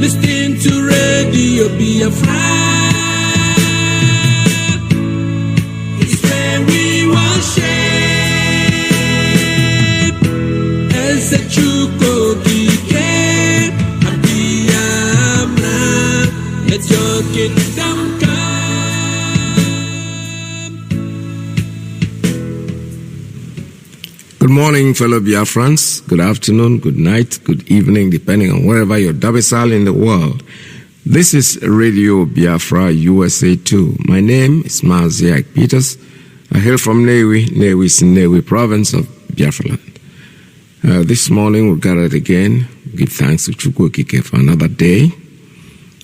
Listen to Radio Biafra. It's where we want shape. As a chuko kike, Biafra. Let your kingdom come. Good morning, fellow Biafrans. Good afternoon, good night, good evening, depending on wherever you're domiciled in the world. This is Radio Biafra USA 2. My name is Mazi Peters. I hail from Nnewi province of Biafra land. This morning we gathered again. Give thanks to Chukwu Okike for another day.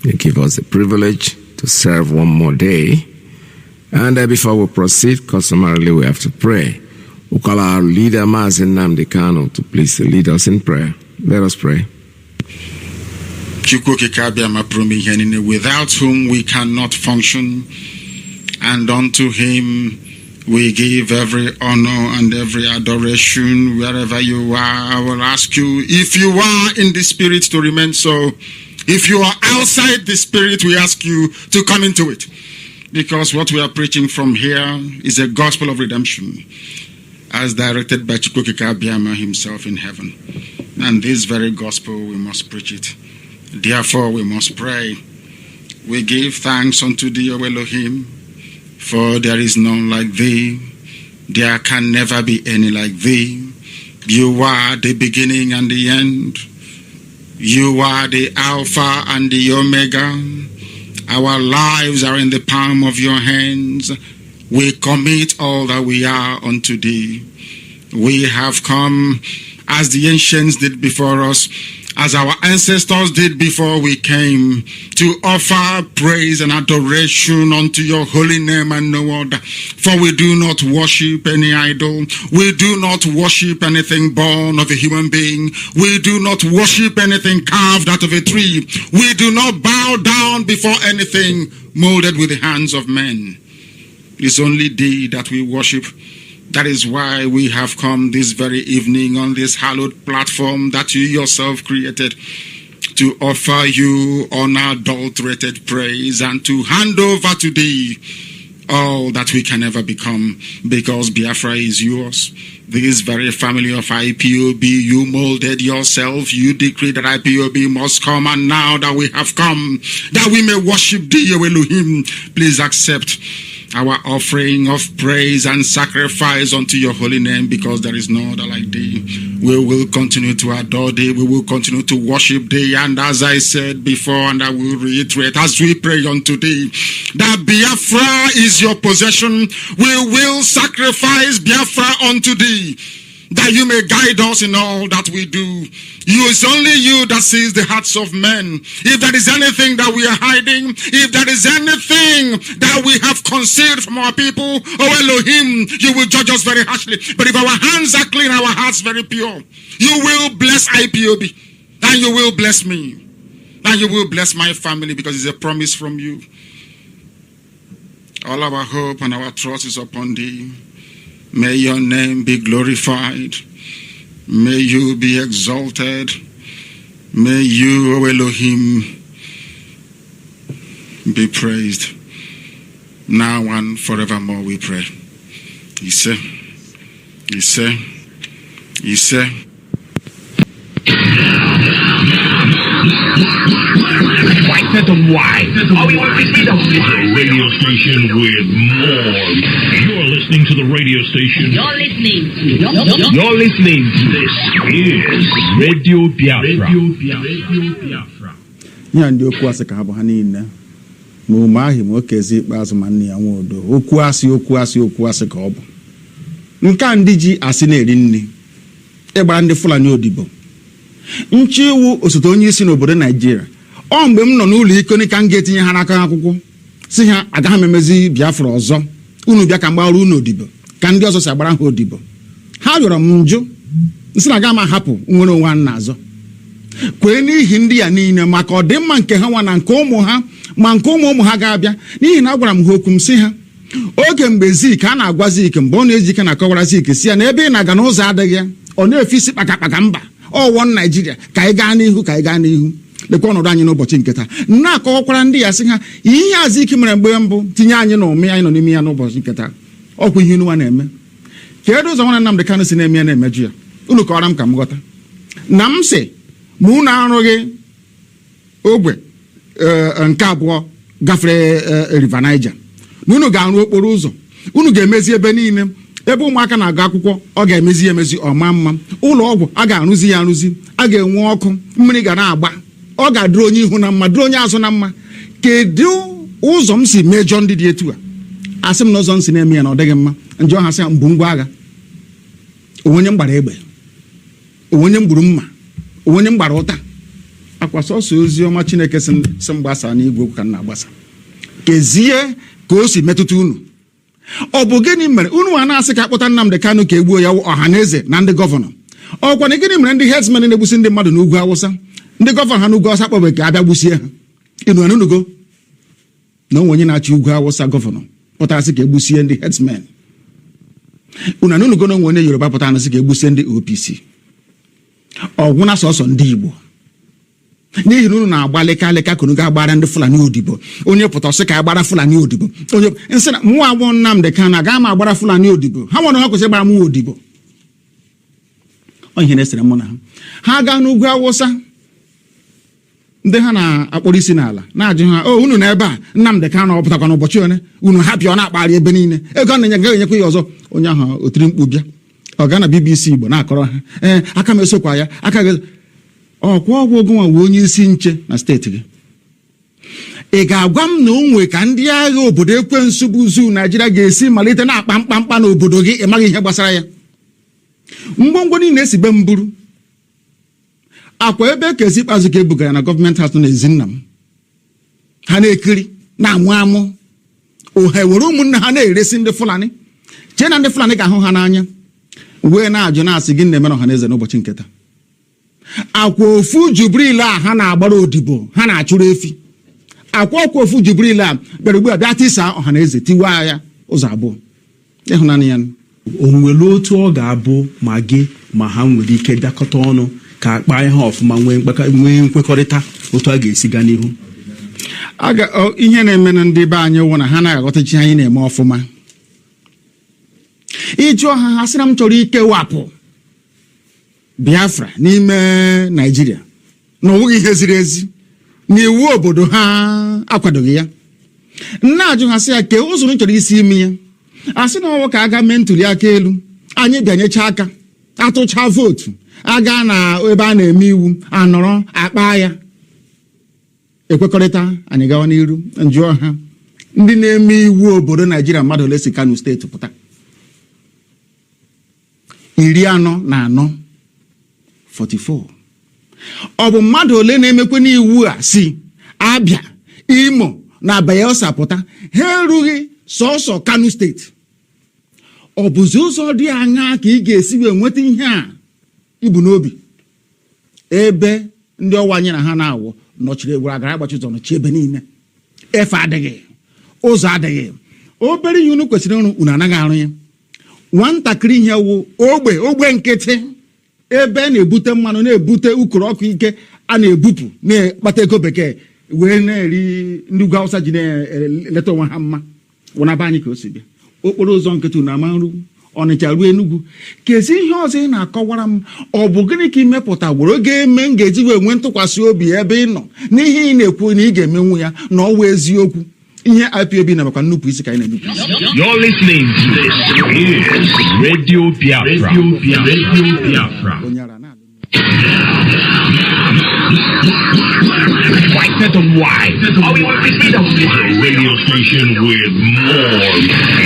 He give us the privilege to serve one more day. And before we proceed, customarily we have to pray. We call our leader, Mazi Nnamdi Kanu, to please lead us in prayer. Let us pray. Without whom we cannot function, and unto him we give every honor and every adoration wherever you are. I will ask you, if you are in the spirit, to remain so. If you are outside the spirit, we ask you to come into it. Because what we are preaching from here is a gospel of redemption, as directed by Chukwu Okike himself in heaven. And this very gospel, we must preach it. Therefore, we must pray. We give thanks unto thee, O Elohim, for there is none like thee. There can never be any like thee. You are the beginning and the end. You are the Alpha and the Omega. Our lives are in the palm of your hands. We commit all that we are unto thee. We have come as the ancients did before us, as our ancestors did before we came, to offer praise and adoration unto your holy name and no other. For we do not worship any idol. We do not worship anything born of a human being. We do not worship anything carved out of a tree. We do not bow down before anything molded with the hands of men. It's only thee that we worship. That is why we have come this very evening on this hallowed platform that you yourself created, to offer you unadulterated praise and to hand over to thee all that we can ever become, because Biafra is yours. This very family of IPOB, you molded yourself. You decreed that IPOB must come, and now that we have come, that we may worship thee, O Elohim, please accept our offering of praise and sacrifice unto your holy name, because there is no other like thee. We will continue to adore thee. We will continue to worship thee. And as I said before, and I will reiterate, as we pray unto thee, that Biafra is your possession, we will sacrifice Biafra unto thee, that you may guide us in all that we do. It's only you that sees the hearts of men. If there is anything that we are hiding, if there is anything that we have concealed from our people, oh Elohim, you will judge us very harshly. But if our hands are clean, our hearts very pure, you will bless IPOB, and you will bless me, and you will bless my family, because it's a promise from you. All our hope and our trust is upon thee. May your name be glorified. May you be exalted. May you, O Elohim, be praised. Now and forevermore we pray. Ise. Why? Oh, we want to be the radio station with more. You're listening to the radio station. You're listening to this is Radio Biafra. Ya ndị okwu asị ka ha bụ ha niile. Ma ụmụ ahụ ma okezi ikpeazụ ma nne ya nwa odo. Okwu asị ka ọ bụ. Nke a ndị ji asị na-eri nri. Ịgbara ndị Fulani odibo. Nchi iwu osote onye isi n'obodo Nigeria. Ọ mgbe m nọ n'ụlọ iko ka m ga-etinye ha n'aka akwụkwọ si ha agaghị m emezi Biafra ọzọ, unu bịa ka m gbara unu odibo ka ndị ọzọ si agbara ha odibo. Ha rịọrọ m njụ nsị na aga m ahapụ nwere onwe ha n'azọ, kwee n'ihi ndị ya niile maka ọdịmma nke ha nwa na nke ụmụ ha, ma nke ụmụ ha ga-abịa. N'ihi na agwara m ha okwu m si ha oge mgbe Zik a na-agwa Zik mgbe ọ na-eji ike na-akọwara Zik si ya na ebe ị na-aga n'ụzọ adịghị ya, ọ na-efisi kpakakpaka mba ọwọ Nigeria ka anyị gaa n'ihu lekwa ọnọdụ anyị n'ụbọchị nke taa na-akọwakwara ndị ya sị ha ihe Aziki mere mgbe mbụ tinye anyị na ụmị anyị nọ n'ime ya n'ụbọchị nke taa ọkwa ihe unu na-eme kedu ụzọ nwana Nnamdi Kanu si na-eme ya na-emeju ya unu kọwara m ka m ghọta na m sị ma unu arụghị ogbe nke abụọ gafere River Niger na unu ga-arụ okporo ụzọ unu ga-emezi ebe niile ebe ụmụaka na-agụ akwụkwọ ọ ga-emezi emezi ọma mma ụlọ ọgwụ a ga-arụzi ya arụzi a ga-enwe ọkụ mmiri ga na-agba ọ ga-adịrị onye ihu na mma dịrị onye azụ na mma kedu ụzọ m si mejọ ndị dị etu a asị m na ụzọ m si na-eme ya na ọ dịghị mma njọ ha sị mbụ ngwa agha onye m gbara egbe onye m gburu mma onye m gbara ụta akwa sọsọ ozi ọma Chineke si mgbasa n'igwe okwu ka m na-agbasa kezie ka o si metụta unu ọ bụ gịnị mere unu a na-asị ka akpọta Nnamdi Kanu ka egbuo ya ọha na eze na ndị gọvanọ ọkwa na gịnị mere ndị herdsmen na-egbusi ndị mmadụ n'ugwu Awụsa ndị gọvanọ ha n'ugwu Awụsa kpọbe ka abịa gbusie ha inu anunugo na onwe onye na-achị ugwu Awụsa gọvanọ pụtara sị ka egbusie ndị herdsmen unu anunugo na onwe onye Yoruba pụtara sị ka egbusie ndị OPC ọgwụ na sọsọ ndị Igbo n'ihi na unu na-agba leka kunu ga-agbara ndị Fulani odibo onye pụta sị ka agbara Fulani odibo onye nsị na mụ agbọ Nnamdi Kanu aga m agbara Fulani odibo ha nwere ha kwesịrị gbara mụ odibo ihe na-esere mụ na ha gaa n'ugwu Awụsa ndị ha na-akpọrọ isi n'ala na-ajụ ha unu na ebe a Nnamdi Kanu ọ pụtakwa n'ụbọchị one unu hapịa ọ na-akpagharị ebe niile ego na-enye ga-enyekwa ya ọzọ onye ahụ otiri mkpu bịa ọ gaa na BBC Igbo na-akọrọ ha aka m esokwa ya aka gị ọkwa ọgwụ ogonwa wee onye isi nche na steeti gị ị ga-agwa m na onwe ka ndị agha obodo ekwensu bụ zu Naijiria ga-esi malite na-akpa mkpamkpa n'obodo gị ị maghị ihe gbasara ya ngwongwo niile esi be mburu akwa ebe ka esi ikpeazụ ka ebugara na gọọmenti hatụ na Ezinna m ha na-ekiri na-amụ amụ oha were ụmụnne ha na-eresi ndị Fulani chee na ndị Fulani ga-ahụ ha n'anya wee na-ajụ na-asị gị na-emere ọha na eze n'ụbọchị nke taa akwa ofu Jubril a ha na-agbara odibo ha na-achụrụ efi akwa ofu Jubril a bịara ugbu a bịa tisa ọha na eze tiwa ya ụzọ abụọ ịhụnanya ya o nwere otu ọ ga-abụ ma gị ma ha nwere ike bịakọta ọnụ ka akpa ihe ọfụma nwee nkwekọrịta otu a ga-esi gaa n'ihu ihe na-eme na ndị be anyị wụ na ha na-aghọtachi anyị na-eme ọfụma ịjụ ọha ha sị na m chọrọ ikewapụ Biafra n'ime Nigeria na ọ bụghị ihe ziri ezi na iwu obodo ha akwadoghị ya na-ajụ ha sị ya ke ụzọ chọrọ isi ime ya asị na ọwụ ka aga mee ntuli aka elu anyị bịanyecha aka atụcha vootu aga na ebe a na-eme iwu anọrọ akpa ya ekwekọrịta anyị gawa n'iru njụọ ha ndị na-eme iwu obodo Naijiria mmadụ ole si Kano steeti pụta 44 ọ bụ mmadụ ole na-emekwe n'iwu a si Abia Imo na Bayelsa pụta ha erughị sọsọ Kano steeti ọ bụzi ụzọ dị anya ka ị ga-esi wee nweta ihe a ibu n'obi ebe ndị ọwa anyị na ha na-awụ nọchiri egwara agara agbachi ụzọ nọchi ebe niile efe adịghị ụzọ adịghị obere ihe unu kwesịrị ịrụ unu anaghị arụ ya nwatakịrị ihe wụ ogbe nkịtị ebe na-ebute mmanụ na-ebute ukoro ọkụ ike a na-ebupụ na-akpata ego bekee wee na-eri ndị ugwu Awụsa ji na-eleta onwe ha mma wụnaba anyị ka o si bịa okporo ụzọ nkịtị na amarụ Ọnịcha ruo Enugu kezi ihe ọzọ ị na-akọwara m ọ bụ gịnị ka imepụta were ga-eme m ga-eji wee nwee ntụkwasị obi ebe ị nọ n'ihe ị na-ekwu na ị ga-emenwu ya na ọ wụ eziokwu ihe IPOB na-abakwa nnupụ isi ka anyị na-enupụ isi. You're listening to this is Radio Biafra. Radio Biafra. White to white. Oh, we want to see the radio station with more.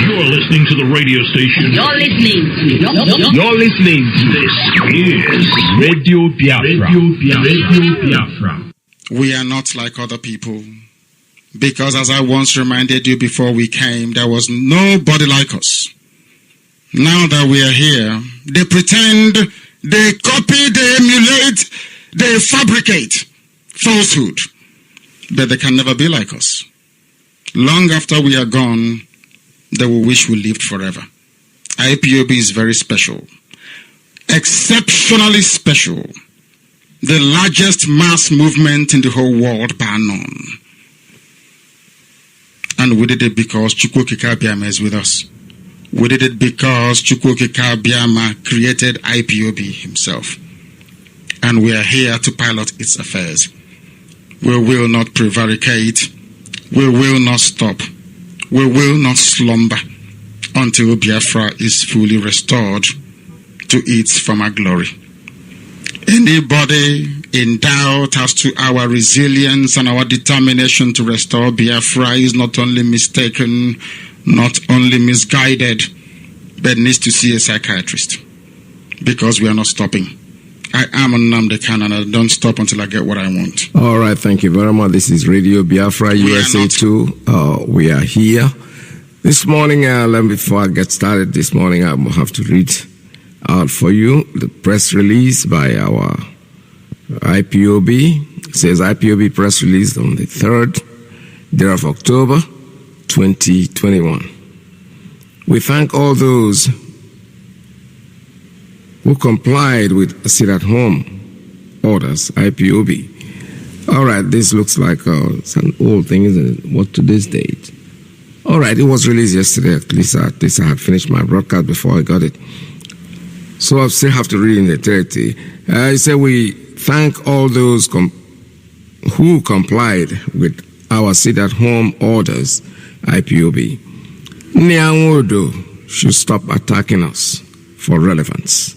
You're listening to the radio station. You're listening to this is Radio Biafra. Radio Biafra. We are not like other people. Because as I once reminded you before we came, there was nobody like us. Now that we are here, they pretend, they copy, they emulate, they fabricate falsehood. But they can never be like us. Long after we are gone, they will wish we lived forever. IPOB is very special. Exceptionally special. the largest mass movement in the whole world, bar none. And we did it because Chukwokika Biama is with us. We did it because Chukwokika Biama created IPOB himself. And we are here to pilot its affairs. We will not prevaricate. We will not stop. We will not slumber until Biafra is fully restored to its former glory. Anybody in doubt as to our resilience and our determination to restore Biafra is not only mistaken, not only misguided, but needs to see a psychiatrist, because we are not stopping. I am Nnamdi Kanu, and I don't stop until I get what I want. All right, thank you very much. This is Radio Biafra USA 2. We are here. This morning, before I get started this morning, I will have to read out for you the press release by our IPOB. It says IPOB press release on the 3rd day of October 2021. We thank all those who complied with sit-at-home orders, IPOB. All right, this looks like it's an old thing, isn't it? What today's date? All right, it was released yesterday. At least I had finished my broadcast before I got it. So I still have to read in the entirety. I say we thank all those who complied with our sit-at-home orders, IPOB. Nyanwodo should stop attacking us for relevance.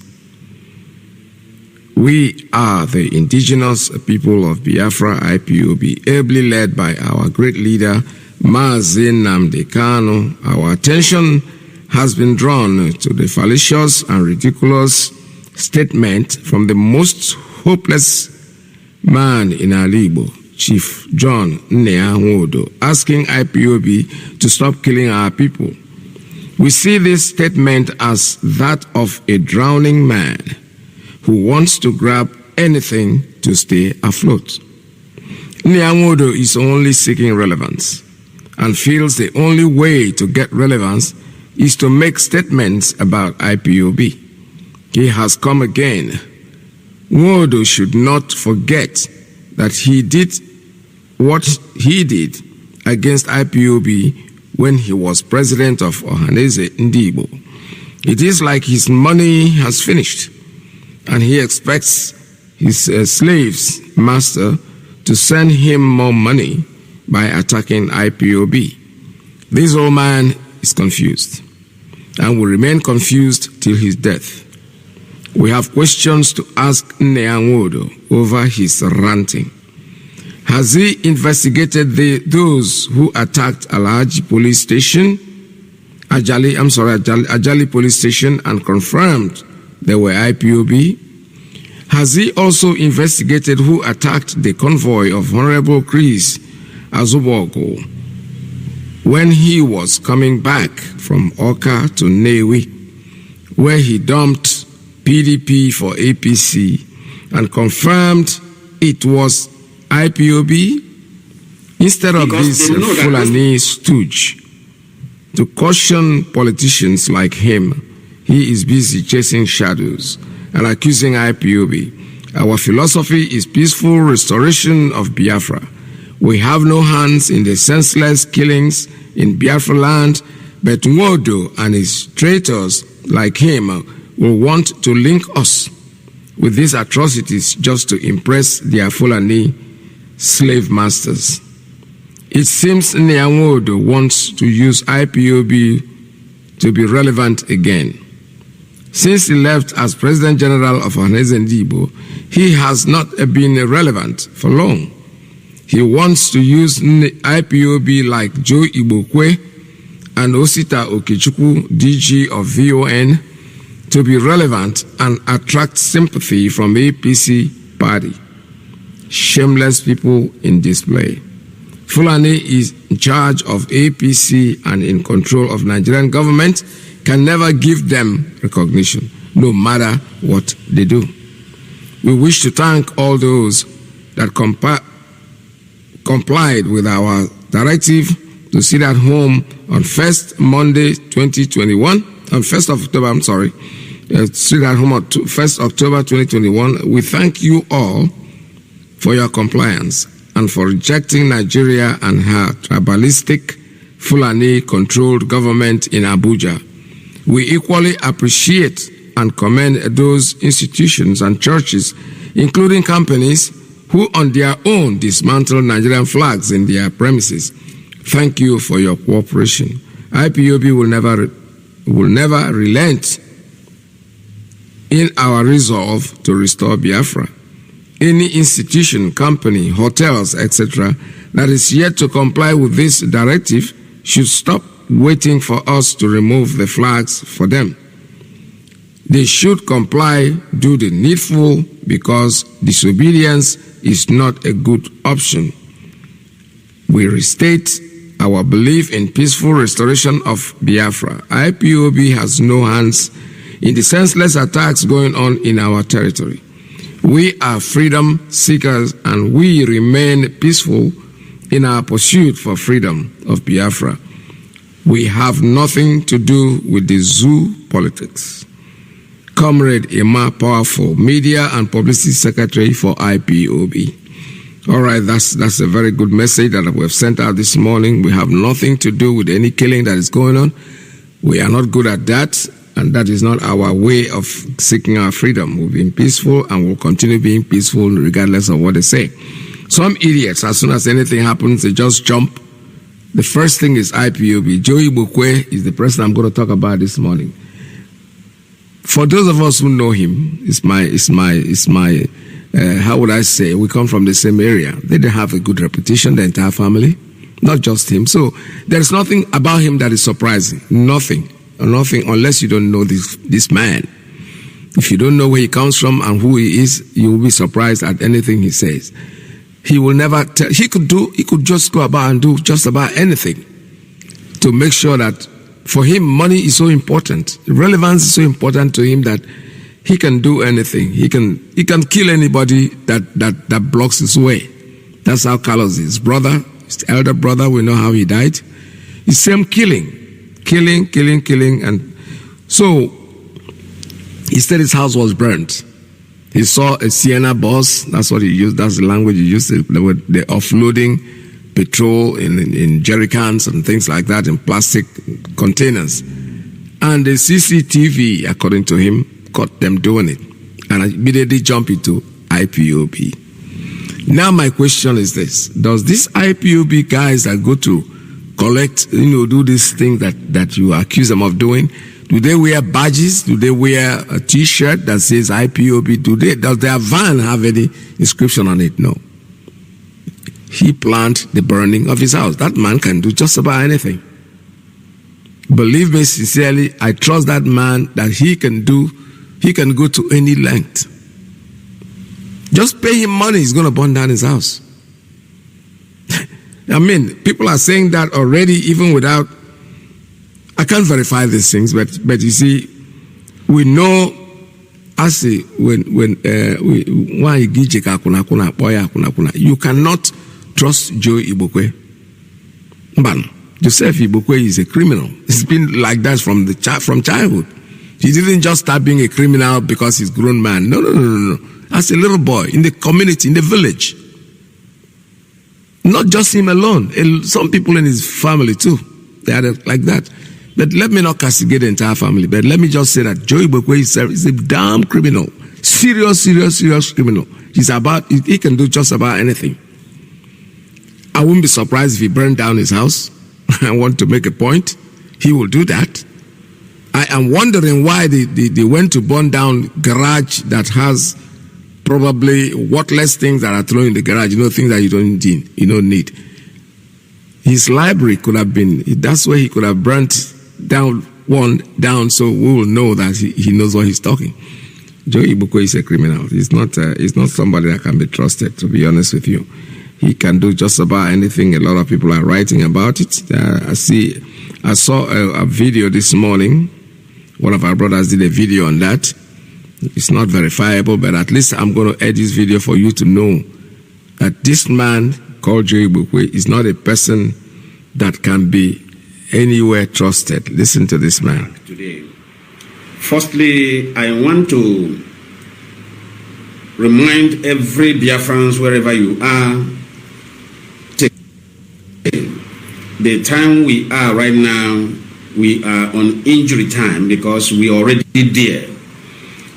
We are the indigenous people of Biafra, IPOB, ably led by our great leader, Mazi Nnamdi Kanu. Our attention has been drawn to the fallacious and ridiculous statement from the most hopeless man in Alibo, Chief John Nyanwodo, asking IPOB to stop killing our people. We see this statement as that of a drowning man who wants to grab anything to stay afloat. Nyanwodo is only seeking relevance and feels the only way to get relevance is to make statements about IPOB. He has come again. Nwodo should not forget that he did what he did against IPOB when he was president of Ohaneze Ndibo. It is like his money has finished, and he expects his slave's master to send him more money by attacking IPOB. This old man is confused and will remain confused till his death. We have questions to ask Nyanwodo over his ranting. Has he investigated those who attacked Ajali police station and confirmed they were IPOB? Has he also investigated who attacked the convoy of Honorable Chris Azubogo when he was coming back from Oka to Newi, where he dumped PDP for APC and confirmed it was IPOB? Instead of this Fulani stooge to caution politicians like him, he is busy chasing shadows and accusing IPOB. Our philosophy is peaceful restoration of Biafra. We have no hands in the senseless killings in Biafra land, but Nwodo and his traitors like him will want to link us with these atrocities just to impress their Fulani slave masters. It seems Nyanwodo wants to use IPOB to be relevant again. Since he left as President General of Ohaneze Ndibo, he has not been relevant for long. He wants to use IPOB like Joe Igbokwe and Osita Okechukwu, DG of VON, to be relevant and attract sympathy from APC party. Shameless people in display. Fulani is in charge of APC and in control of Nigerian government, can never give them recognition, no matter what they do. We wish to thank all those that complied with our directive to sit at home on 1st Monday 2021, on 1st of October, Street at Home, 1st October 2021. We thank you all for your compliance and for rejecting Nigeria and her tribalistic Fulani-controlled government in Abuja. We equally appreciate and commend those institutions and churches, including companies, who on their own dismantle Nigerian flags in their premises. Thank you for your cooperation. IPOB will never relent in our resolve to restore Biafra. Any institution, company, hotels, etc., that is yet to comply with this directive should stop waiting for us to remove the flags for them. They should comply, do the needful, because disobedience is not a good option. We restate our belief in peaceful restoration of Biafra. IPOB has no hands in the senseless attacks going on in our territory. We are freedom seekers and we remain peaceful in our pursuit for freedom of Biafra. We have nothing to do with the zoo politics. Comrade Emma Powerful, Media and Publicity Secretary for IPOB. All right, that's a very good message that we have sent out this morning. We have nothing to do with any killing that is going on. We are not good at that, and that is not our way of seeking our freedom. We've been peaceful and we'll continue being peaceful regardless of what they say. Some idiots, as soon as anything happens, they just jump. The first thing is IPOB. Joey Bukwe is the person I'm going to talk about this morning. For those of us who know him, how would I say, we come from the same area. They don't have a good reputation, the entire family, not just him. So there's nothing about him that is surprising. Nothing, unless you don't know this man. If you don't know where he comes from and who he is, you will be surprised at anything he says. He will never tell. He could just go about and do just about anything to make sure that for him, money is so important. Relevance is so important to him that he can do anything. He can kill anybody that blocks his way. That's how callous his brother, his elder brother, we know how he died. It's same killing. And so he said his house was burnt. He saw a Sienna bus. That's what he used. That's the language he used. They were offloading petrol in jerry cans and things like that in plastic containers. And the CCTV, according to him, caught them doing it. And I immediately jumped into IPOB. Now my question is this. Does this IPOB guys that go to collect, do this thing that you accuse them of doing, do they wear badges? Do they wear a T-shirt that says IPOB? Does their van have any inscription on it? No. He planned the burning of his house. That man can do just about anything. Believe me sincerely, I trust that man that he can go to any length. Just pay him money, he's going to burn down his house. I mean, people are saying that already, even without, I can't verify these things, but you see, we know, I say, you cannot trust Joe Ibokwe. Joseph Ibokwe is a criminal. It's been like that from childhood. He didn't just start being a criminal because he's a grown man. No. As a little boy, in the community, in the village. Not just him alone. Some people in his family too. They are like that. But let me not castigate the entire family. But let me just say that Joe Ibokwe is a damn criminal. Serious criminal. He can do just about anything. I wouldn't be surprised if he burned down his house. I want to make a point. He will do that. I am wondering why they went to burn down garage that has probably worthless things that are thrown in the garage. Things that you don't need. His library could have been, that's where he could have burnt down one down, so we will know that he knows what he's talking. Joe Ibokwe is a criminal. He's not somebody that can be trusted, to be honest with you. He can do just about anything. A lot of people are writing about it. I saw a video this morning. One of our brothers did a video on that. It's not verifiable, but at least I'm going to edit this video for you to know that this man called Joe Ibokwe is not a person that can be anywhere trusted. Listen to this man. Today, Firstly, I want to remind every Biafrans, wherever you are, the time we are right now, we are on injury time because we are already there.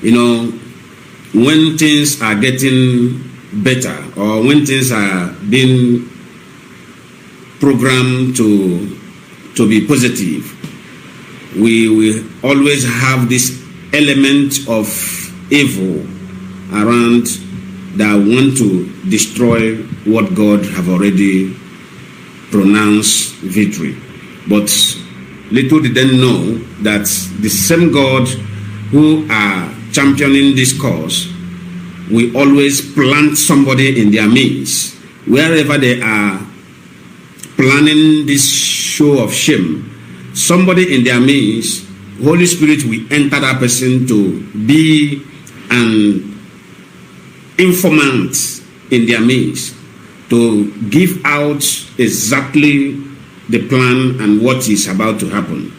You know, when things are getting better or when things are being programmed to be positive, we will always have this element of evil around that want to destroy what God have already pronounced victory. But little did they know that the same God who are championing this cause will always plant somebody in their midst. Wherever they are planning this show of shame, somebody in their midst, Holy Spirit will enter that person to be an informant in their midst, to give out exactly the plan and what is about to happen.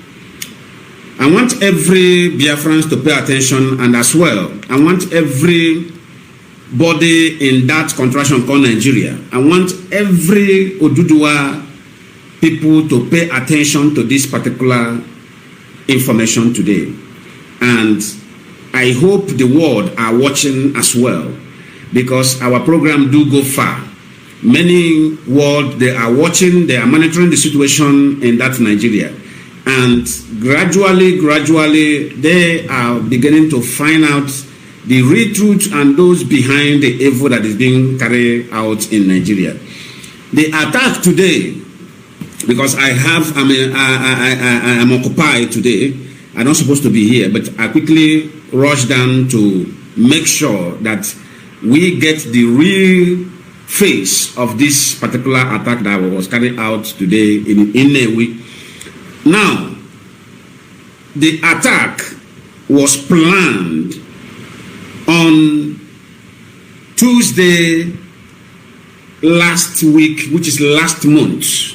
I want every Biafrans to pay attention, and as well, I want every body in that contraction called Nigeria, I want every Oduduwa people to pay attention to this particular information today. And I hope the world are watching as well, because our program do go far. Many world, they are watching, they are monitoring the situation in that Nigeria. And gradually, they are beginning to find out the real truth and those behind the evil that is being carried out in Nigeria. The attack today, because I'm occupied today, I'm not supposed to be here, but I quickly rushed down to make sure that we get the real face of this particular attack that was carried out today in Nnamdi. Now, the attack was planned on Tuesday last week, which is last month.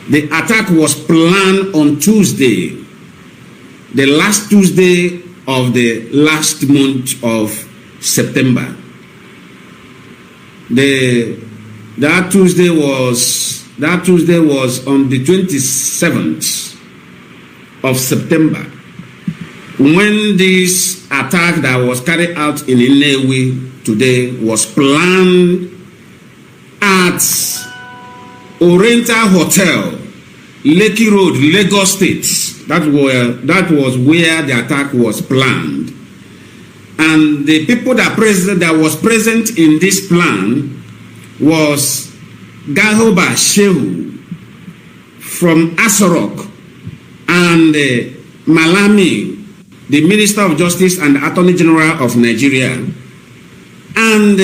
The attack was planned on Tuesday, the last Tuesday of the last month of September. That Tuesday was on the 27th of September, when this attack that was carried out in Nnamdi today was planned at Oriental Hotel, Lekki Road, Lagos State. That was where the attack was planned. And the people that was present in this plan was Gahoba Shehu from Asorok, and Malami, the Minister of Justice and Attorney General of Nigeria, and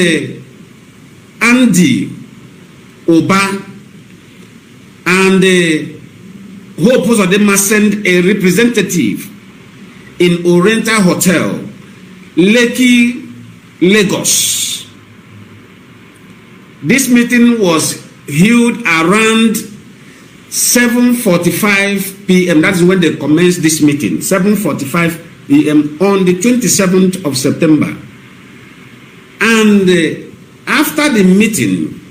Andy Oba, and Hope of them must send a representative in Oriental Hotel, Lekki, Lagos. This meeting was held around 7:45 p.m. That is when they commenced this meeting, 7:45 p.m. on the 27th of September. And after the meeting,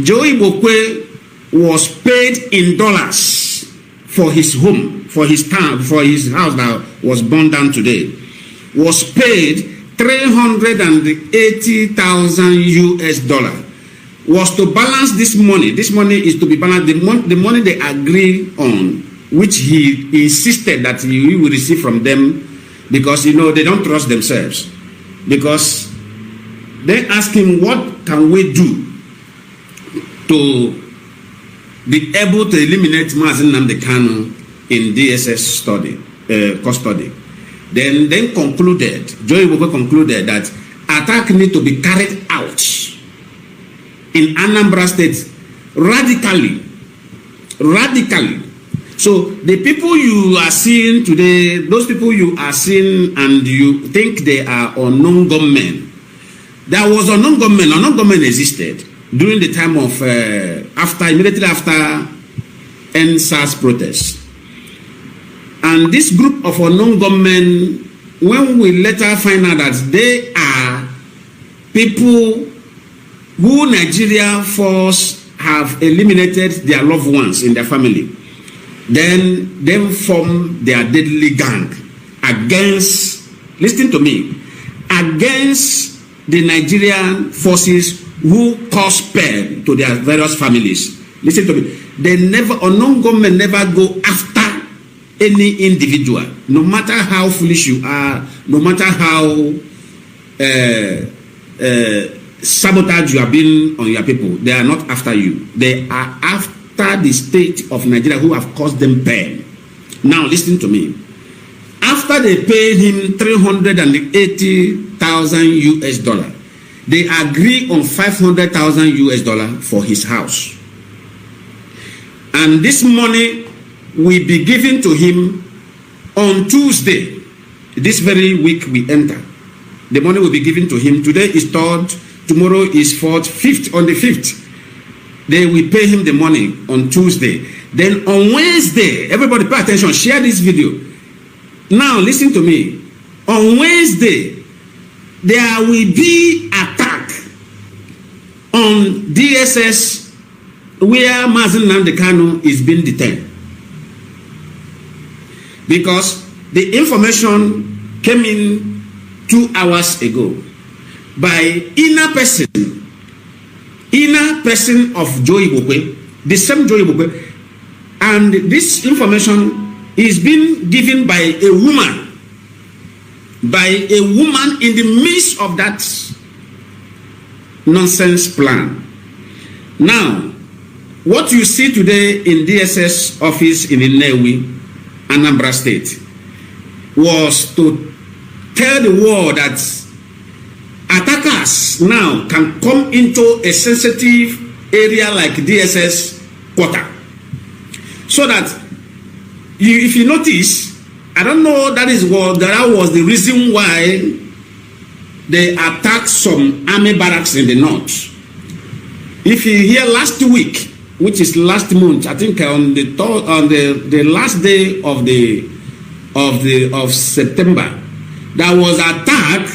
Joey Bokwe was paid in dollars for his home, for his town, for his house that was burned down today. Was paid $380,000 US. Was to balance this money. This money is to be balanced. The money they agree on, which he insisted that he will receive from them, because they don't trust themselves. Because they ask him, what can we do to be able to eliminate Mazi Nnamdi Kanu in DSS custody? Then concluded, Joey Boko concluded that attack need to be carried out in Anambra State radically. So the people you are seeing today, those people you are seeing and you think they are unknown gunmen, there was unknown gunmen. Unknown gunmen existed during the time of immediately after NSAS protests. And this group of unknown gunmen, when we later find out that they are people who Nigeria force have eliminated their loved ones in their family, then they form their deadly gang against, listen to me, against the Nigerian forces who cause pain to their various families. Listen to me. They never, unknown government never go after any individual, no matter how foolish you are, no matter how sabotage you have been on your people. They are not after you. They are after the state of Nigeria who have caused them pain. Now listen to me. After they paid him $380,000 US, they agree on $500,000 US for his house. And this money will be given to him on Tuesday. This very week we enter. The money will be given to him. Today is 3rd, tomorrow is 4th, 5th. On the 5th, they will pay him the money on Tuesday. Then on Wednesday, everybody pay attention, share this video. Now listen to me. On Wednesday, there will be attack on DSS where Mazi Nnamdi Kanu is being detained. Because the information came in 2 hours ago by inner person of Joe Ipob, the same Joe Ipob, and this information is being given by a woman in the midst of that nonsense plan. Now, what you see today in DSS office in Nnewi, Anambra State, was to tell the world that attackers now can come into a sensitive area like DSS quarter. So that, if you notice, I don't know, that was the reason why they attacked some army barracks in the north. If you hear last week, which is last month, I think on the last day of September, there was an attack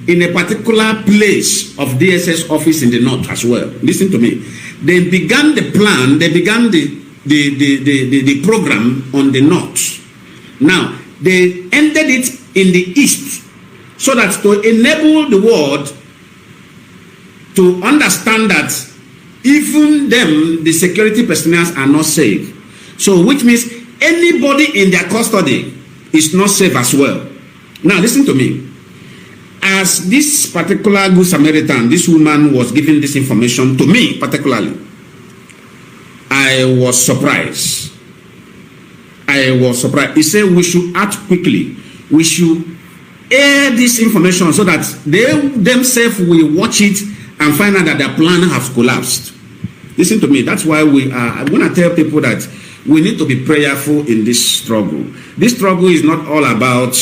in a particular place of DSS office in the north as well. Listen to me. They began the plan, they began the program on the north. Now, they ended it in the east so that to enable the world to understand that even them, the security personnel, are not safe. So, which means anybody in their custody is not safe as well. Now, listen to me. As this particular Good Samaritan, this woman was giving this information to me particularly, I was surprised. He said we should act quickly. We should air this information so that they themselves will watch it and find out that their plan has collapsed. Listen to me. That's why I'm going to tell people that we need to be prayerful in this struggle. This struggle is not all about,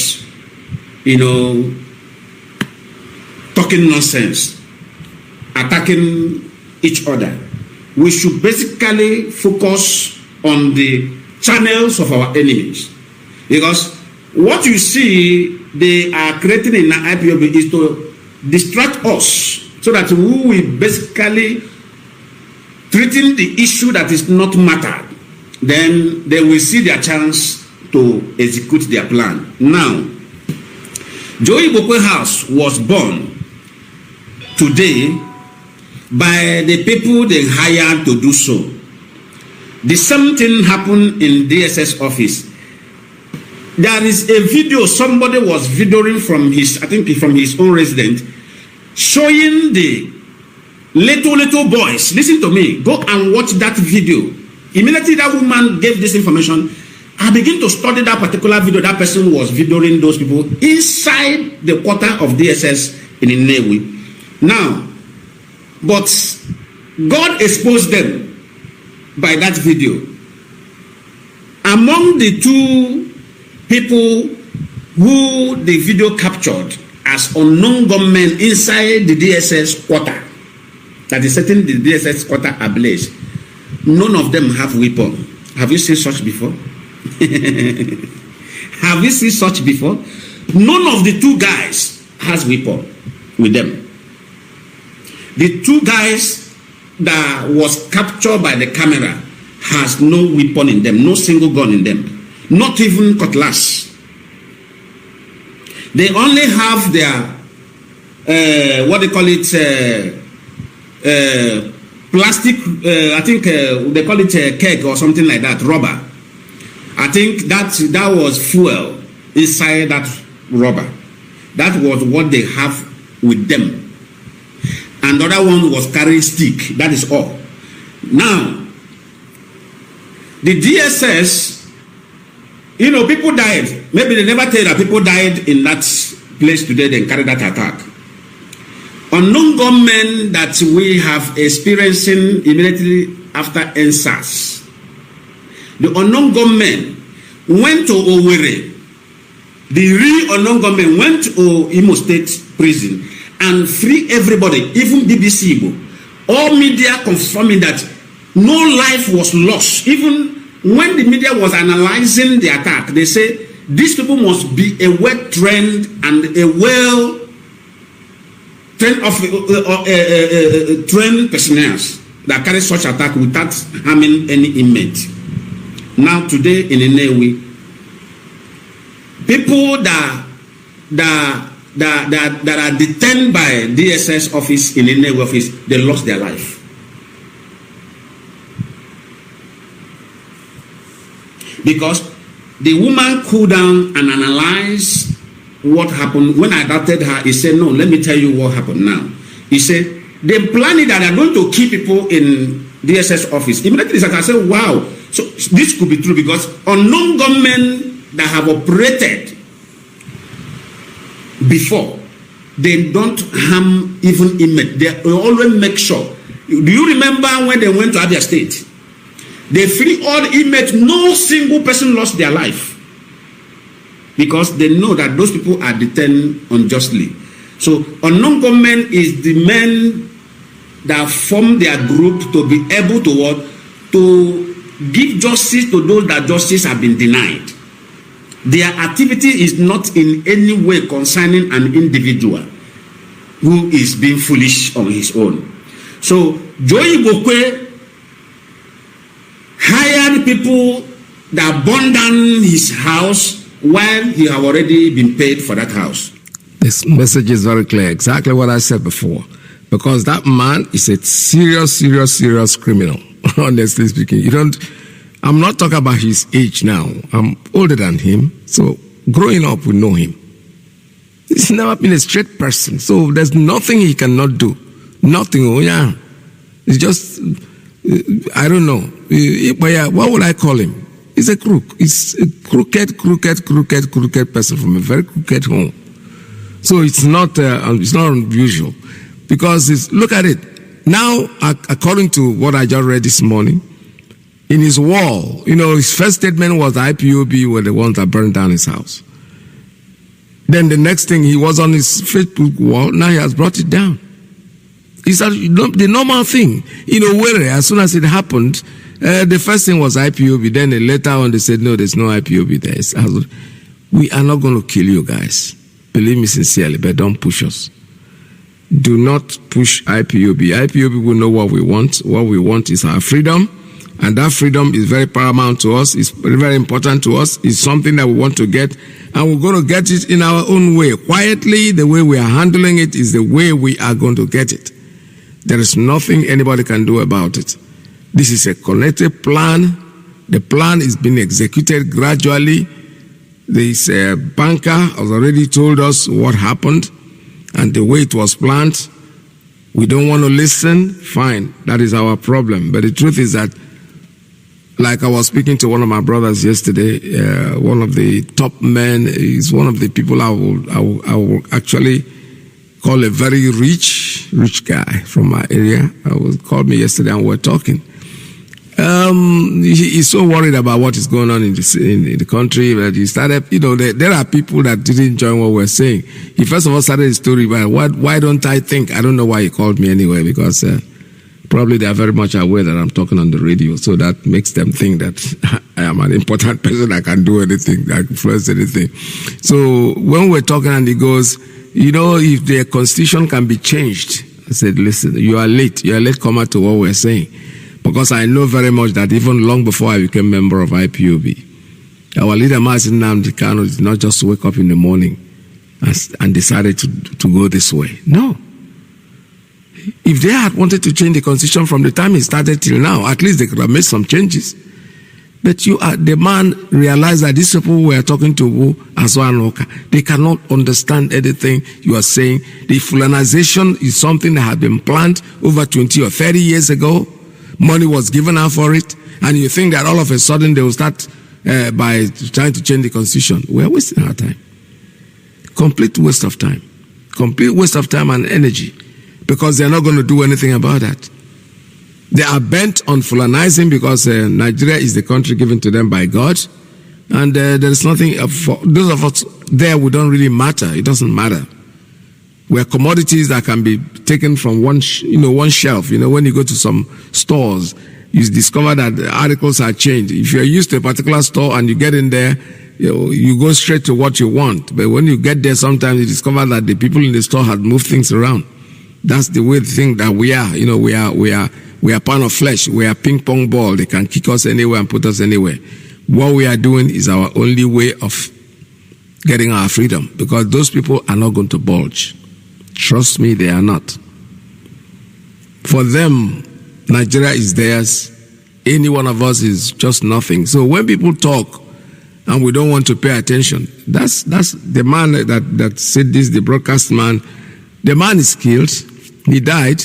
talking nonsense, attacking each other. We should basically focus on the channels of our enemies. Because what you see they are creating in Ipob is to distract us so that we will basically treating the issue that is not matter. Then they will see their chance to execute their plan. Now, Joe Ipob house was born today by the people they hired to do so. The same thing happened in DSS office. There is a video somebody was videoing from his own residence, showing the little boys. Listen to me. Go and watch that video. Immediately that woman gave this information, I begin to study that particular video. That person was videoing those people inside the quarter of DSS in Nnewi. Now, but God exposed them by that video. Among the two people who the video captured as unknown gunmen inside the DSS quarter, that is setting the DSS quarter ablaze, none of them have weapons. Have you seen such before? Have you seen such before? None of the two guys has weapon with them. The two guys that was captured by the camera has no weapon in them, no single gun in them, not even cutlass. They only have their what they call it, plastic. I think they call it a keg or something like that, rubber. I think that was fuel inside that rubber. That was what they have with them. And the other one was carrying stick. That is all. Now, the DSS, you know, people died. Maybe they never tell you that people died in that place today, then carried that attack. Unknown gunmen that we have experiencing immediately after NSAS. The unknown gunmen went to Owerri. The real unknown gunmen went to Imo State prison and free everybody, even BBC Igbo. All media confirming that no life was lost. Even when the media was analyzing the attack, they say these people must be a well-trained and a trained personnel that carry such attack without harming any inmate. Now today in Nnewi, people that are detained by DSS office in Nnewi office, they lost their life. Because the woman cooled down and analyzed what happened. When I doubted her, he said, no, let me tell you what happened now. He said, they planned that they're going to keep people in DSS office. Immediately I said, wow, so this could be true, because unknown gunmen that have operated before, they don't harm even inmates. They always make sure. Do you remember when they went to Abia State? They free all the inmates, no single person lost their life. Because they know that those people are detained unjustly. So unknown gunmen is the men that form their group to be able to what? To give justice to those that justice have been denied. Their activity is not in any way concerning an individual who is being foolish on his own. So Joey Bokwe hired people that burned down his house while he had already been paid for that house. This message is very clear. Exactly what I said before. Because that man is a serious criminal. Honestly speaking. I'm not talking about his age now. I'm older than him. So growing up, we know him. He's never been a straight person. So there's nothing he cannot do. Nothing. Oh yeah. It's just, I don't know. What would I call him? He's a crook. He's a crooked person from a very crooked home. So it's not unusual. Because look at it. Now, according to what I just read this morning, in his wall, his first statement was the IPOB were the ones that burned down his house. Then the next thing, he was on his Facebook wall. Now he has brought it down. It's the normal thing. Where as soon as it happened, the first thing was IPOB. Then later on they said, no, there's no IPOB there. We are not going to kill you guys. Believe me sincerely, but don't push us. Do not push IPOB. IPOB will know what we want. What we want is our freedom. And that freedom is very paramount to us. It's very, very important to us. It's something that we want to get. And we're going to get it in our own way. Quietly, the way we are handling it is the way we are going to get it. There is nothing anybody can do about it. This is a connected plan. The plan is being executed gradually. This banker has already told us what happened and the way it was planned. We don't want to listen. Fine. That is our problem. But the truth is that, like I was speaking to one of my brothers yesterday, one of the top men is one of the people I will actually call a very rich guy from my area. Called me yesterday and we're talking. He's so worried about what is going on in the country that he started, there are people that didn't join what we're saying. He first of all started his story by why don't I think? I don't know why he called me anyway, because Probably they are very much aware that I'm talking on the radio, so that makes them think that I am an important person that can do anything, that can influence anything. So when we're talking and he goes, you know, if the constitution can be changed, I said, listen, you are late. You are late comer to what we're saying. Because I know very much that even long before I became member of IPOB, our leader, Mazi Nnamdi Kanu, did not just wake up in the morning and decided to go this way. No. If they had wanted to change the constitution from the time it started till now, at least they could have made some changes. But the man realized that these people we are talking to, they cannot understand anything you are saying. The Fulanization is something that had been planned over 20 or 30 years ago. Money was given out for it. And you think that all of a sudden they will start by trying to change the constitution. We are wasting our time. Complete waste of time. Complete waste of time and energy. Because they're not going to do anything about that. They are bent on Fulanizing because Nigeria is the country given to them by God. And there is nothing, for those of us there, we don't really matter. It doesn't matter. We're commodities that can be taken from one shelf. You know, when you go to some stores, you discover that the articles are changed. If you're used to a particular store and you get in there, you go straight to what you want. But when you get there, sometimes you discover that the people in the store have moved things around. That's the way to think that we are. You know, we are pound of flesh. We are ping pong ball. They can kick us anywhere and put us anywhere. What we are doing is our only way of getting our freedom, because those people are not going to budge. Trust me, they are not. For them, Nigeria is theirs. Any one of us is just nothing. So when people talk and we don't want to pay attention, that's the man that said this, the broadcast man. The man is killed. He died.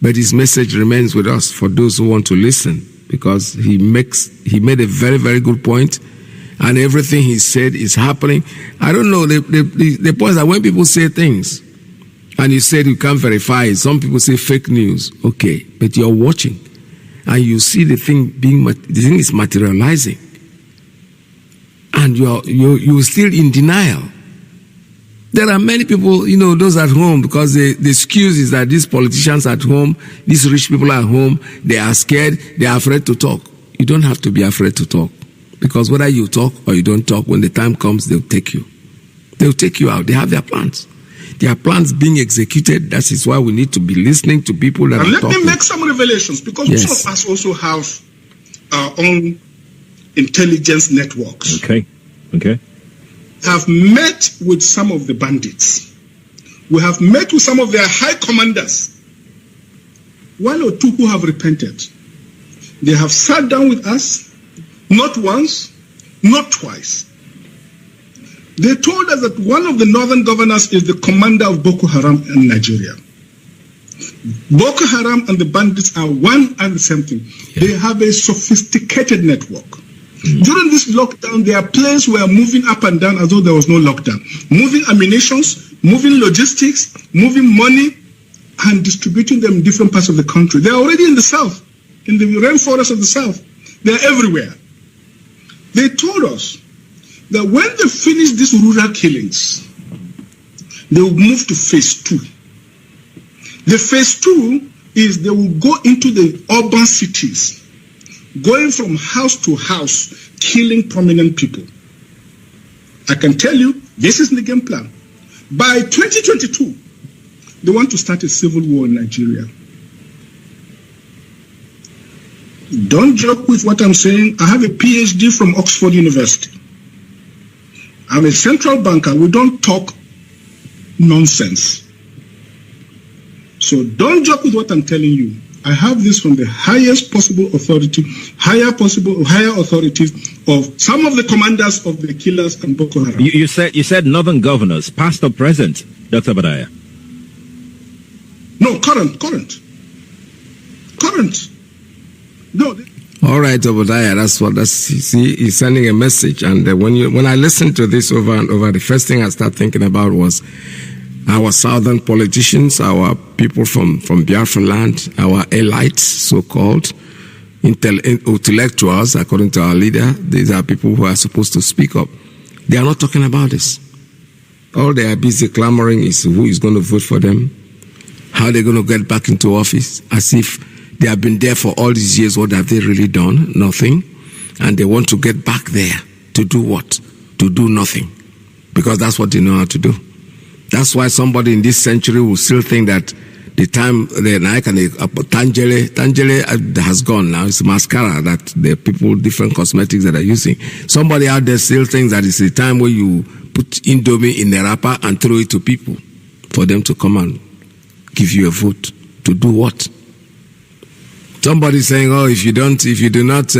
But his message remains with us for those who want to listen, because he made a very, very good point, and everything he said is happening. I don't know, the point is that when people say things and you said you can't verify it, some people say fake news, okay, but you're watching and you see the thing is materializing, and you're still in denial. There are many people, you know, those at home, because the excuse is that these politicians at home, these rich people at home, they are scared, they are afraid to talk. You don't have to be afraid to talk, because whether you talk or you don't talk, when the time comes, they'll take you. They'll take you out. They have their plans. Their plans being executed. That is why we need to be listening to people that are talking. Let me make some revelations, because yes. Some of us also have our own intelligence networks. Okay. Have met with some of the bandits. We have met with some of their high commanders. One or two who have repented. They have sat down with us, not once, not twice. They told us that one of the northern governors is the commander of Boko Haram in Nigeria. Boko Haram and the bandits are one and the same thing. Yeah. They have a sophisticated network. During this lockdown, their planes were moving up and down as though there was no lockdown. Moving ammunitions, moving logistics, moving money, and distributing them in different parts of the country. They're already in the south, in the rainforest of the south. They're everywhere. They told us that when they finish these rural killings, they will move to phase 2. The phase 2 is they will go into the urban cities, going from house to house, killing prominent people. I can tell you, this is the game plan. By 2022, they want to start a civil war in Nigeria. Don't joke with what I'm saying. I have a PhD from Oxford University. I'm a central banker. We don't talk nonsense. So don't joke with what I'm telling you. I have this from the highest possible authority, higher authorities of some of the commanders of the killers and Boko Haram. You said northern governors, past or present, Dr. Badaya? No, current. No. All right, Obadiah, he's sending a message. And when I listened to this over and over, the first thing I started thinking about was our southern politicians, our people from Biafra land, our elites, so-called, intellectuals, according to our leader. These are people who are supposed to speak up. They are not talking about this. All they are busy clamoring is who is going to vote for them, How are they going to get back into office? As if they have been there for all these years. What have they really done? Nothing. And they want to get back there to do what? To do nothing. Because that's what they know how to do. That's why somebody in this century will still think that the time the Nike and the Tangele has gone now. It's mascara that the people, different cosmetics that are using. Somebody out there still thinks that it's the time where you put Indomie in the wrapper and throw it to people for them to come and give you a vote. To do what? Somebody saying, oh, if you do not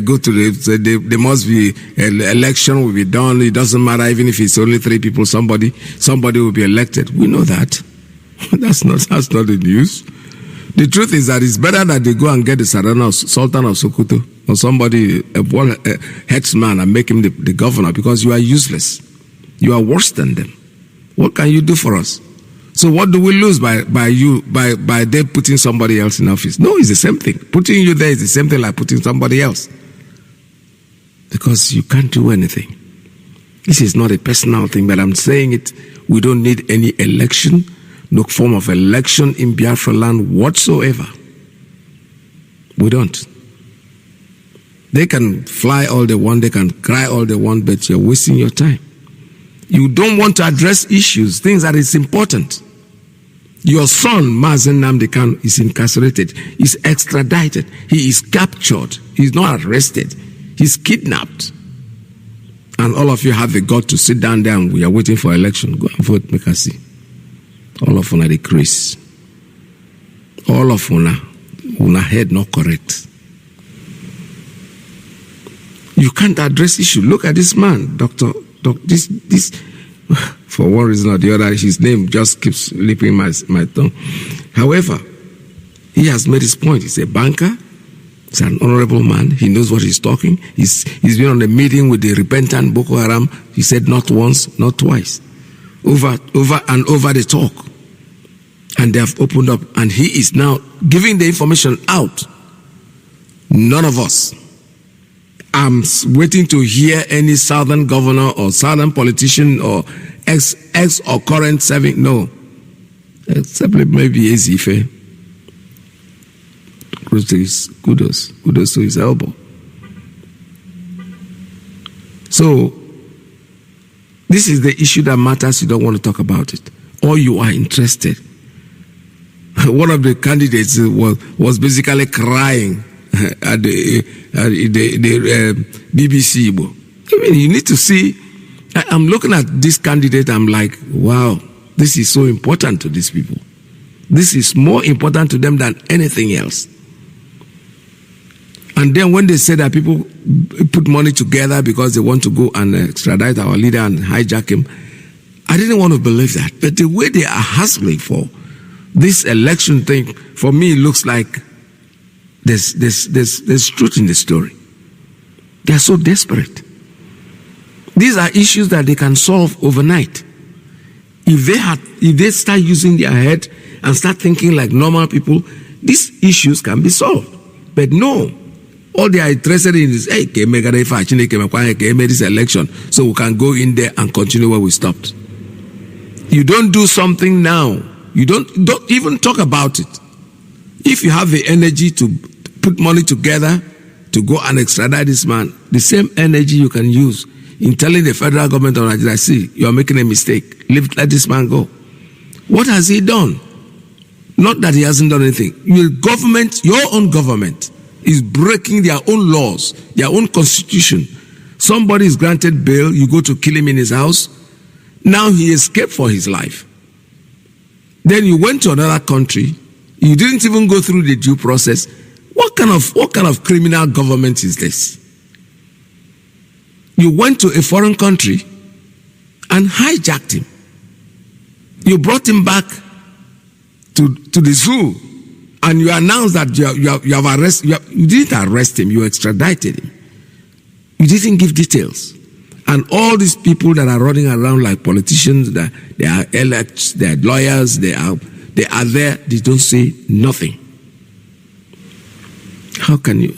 go to there must be election will be done. It doesn't matter even if it's only 3 people. Somebody will be elected. We know that. That's not the news. The truth is that it's better that they go and get the Sultan of Sokoto or somebody, a headsman, and make him the governor, because you are useless. You are worse than them. What can you do for us? So what do we lose by they putting somebody else in office? No, it's the same thing. Putting you there is the same thing like putting somebody else. Because you can't do anything. This is not a personal thing, but I'm saying it. We don't need any election, no form of election in Biafra land whatsoever. We don't. They can fly all they want, they can cry all they want, but you're wasting your time. You don't want to address issues, things that is important. Your son, Mazi Nnamdi Kanu, is incarcerated. He's extradited. He is captured. He's not arrested. He's kidnapped. And all of you have the gut to sit down there and we are waiting for election. Go and vote, make us see. All of una the grace. All of una head not correct. You can't address issue. Look at this man, Doctor. This for one reason or the other, his name just keeps slipping my tongue. However, he has made his point. He's a banker. He's an honorable man. He knows what he's talking. He's been on a meeting with the repentant Boko Haram. He said not once, not twice. Over the talk. And they have opened up. And he is now giving the information out. None of us. I'm waiting to hear any southern governor or southern politician or ex or current serving. No. Except maybe Ezife. Kudos to his elbow. So, this is the issue that matters. You don't want to talk about it. Or you are interested. One of the candidates was basically crying at the BBC. I mean, you need to see. I'm looking at this candidate. I'm like, wow, this is so important to these people. This is more important to them than anything else. And then when they say that people put money together because they want to go and extradite our leader and hijack him, I didn't want to believe that. But the way they are hustling for this election thing, for me, it looks like there's truth in the story. They are so desperate. These are issues that they can solve overnight. If they start using their head and start thinking like normal people, these issues can be solved. But no, all they are interested in is, hey, this election, so we can go in there and continue where we stopped. You don't do something now. You don't even talk about it. If you have the energy to put money together to go and extradite this man, the same energy you can use in telling the federal government of Nigeria, see, you are making a mistake. Let this man go. What has he done? Not that he hasn't done anything. Your own government, is breaking their own laws, their own constitution. Somebody is granted bail, you go to kill him in his house. Now he escaped for his life. Then you went to another country, you didn't even go through the due process. What kind of criminal government is this? You went to a foreign country and hijacked him. You brought him back to the zoo. And you announced that you have arrested. You didn't arrest him. You extradited him. You didn't give details. And all these people that are running around like politicians, that they are elects, they are lawyers, they are there. They don't say nothing. How can you?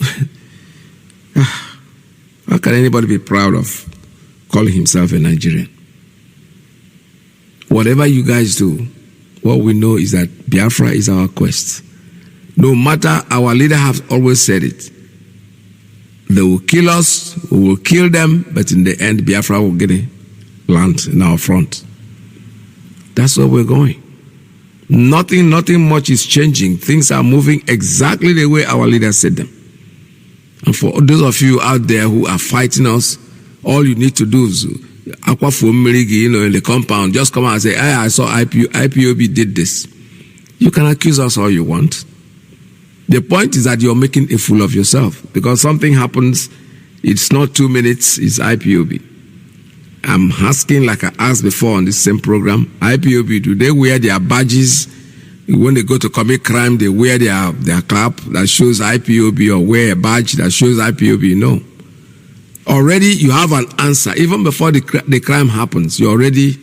How can anybody be proud of calling himself a Nigerian? Whatever you guys do, What we know is that Biafra is our quest. No matter, our leader has always said it. They will kill us, we will kill them, but in the end, Biafra will get a land in our front. That's where we're going. Nothing much is changing. Things are moving exactly the way our leader said them. And for those of you out there who are fighting us, all you need to do is, in the compound, just come out and say, hey, I saw IPOB did this. You can accuse us all you want. The point is that you're making a fool of yourself, because something happens, it's not 2 minutes, it's IPOB. I'm asking, like I asked before on this same program, IPOB, do they wear their badges? When they go to commit crime, they wear their cap that shows IPOB, or wear a badge that shows IPOB? No. Already you have an answer. Even before the crime happens, you're already,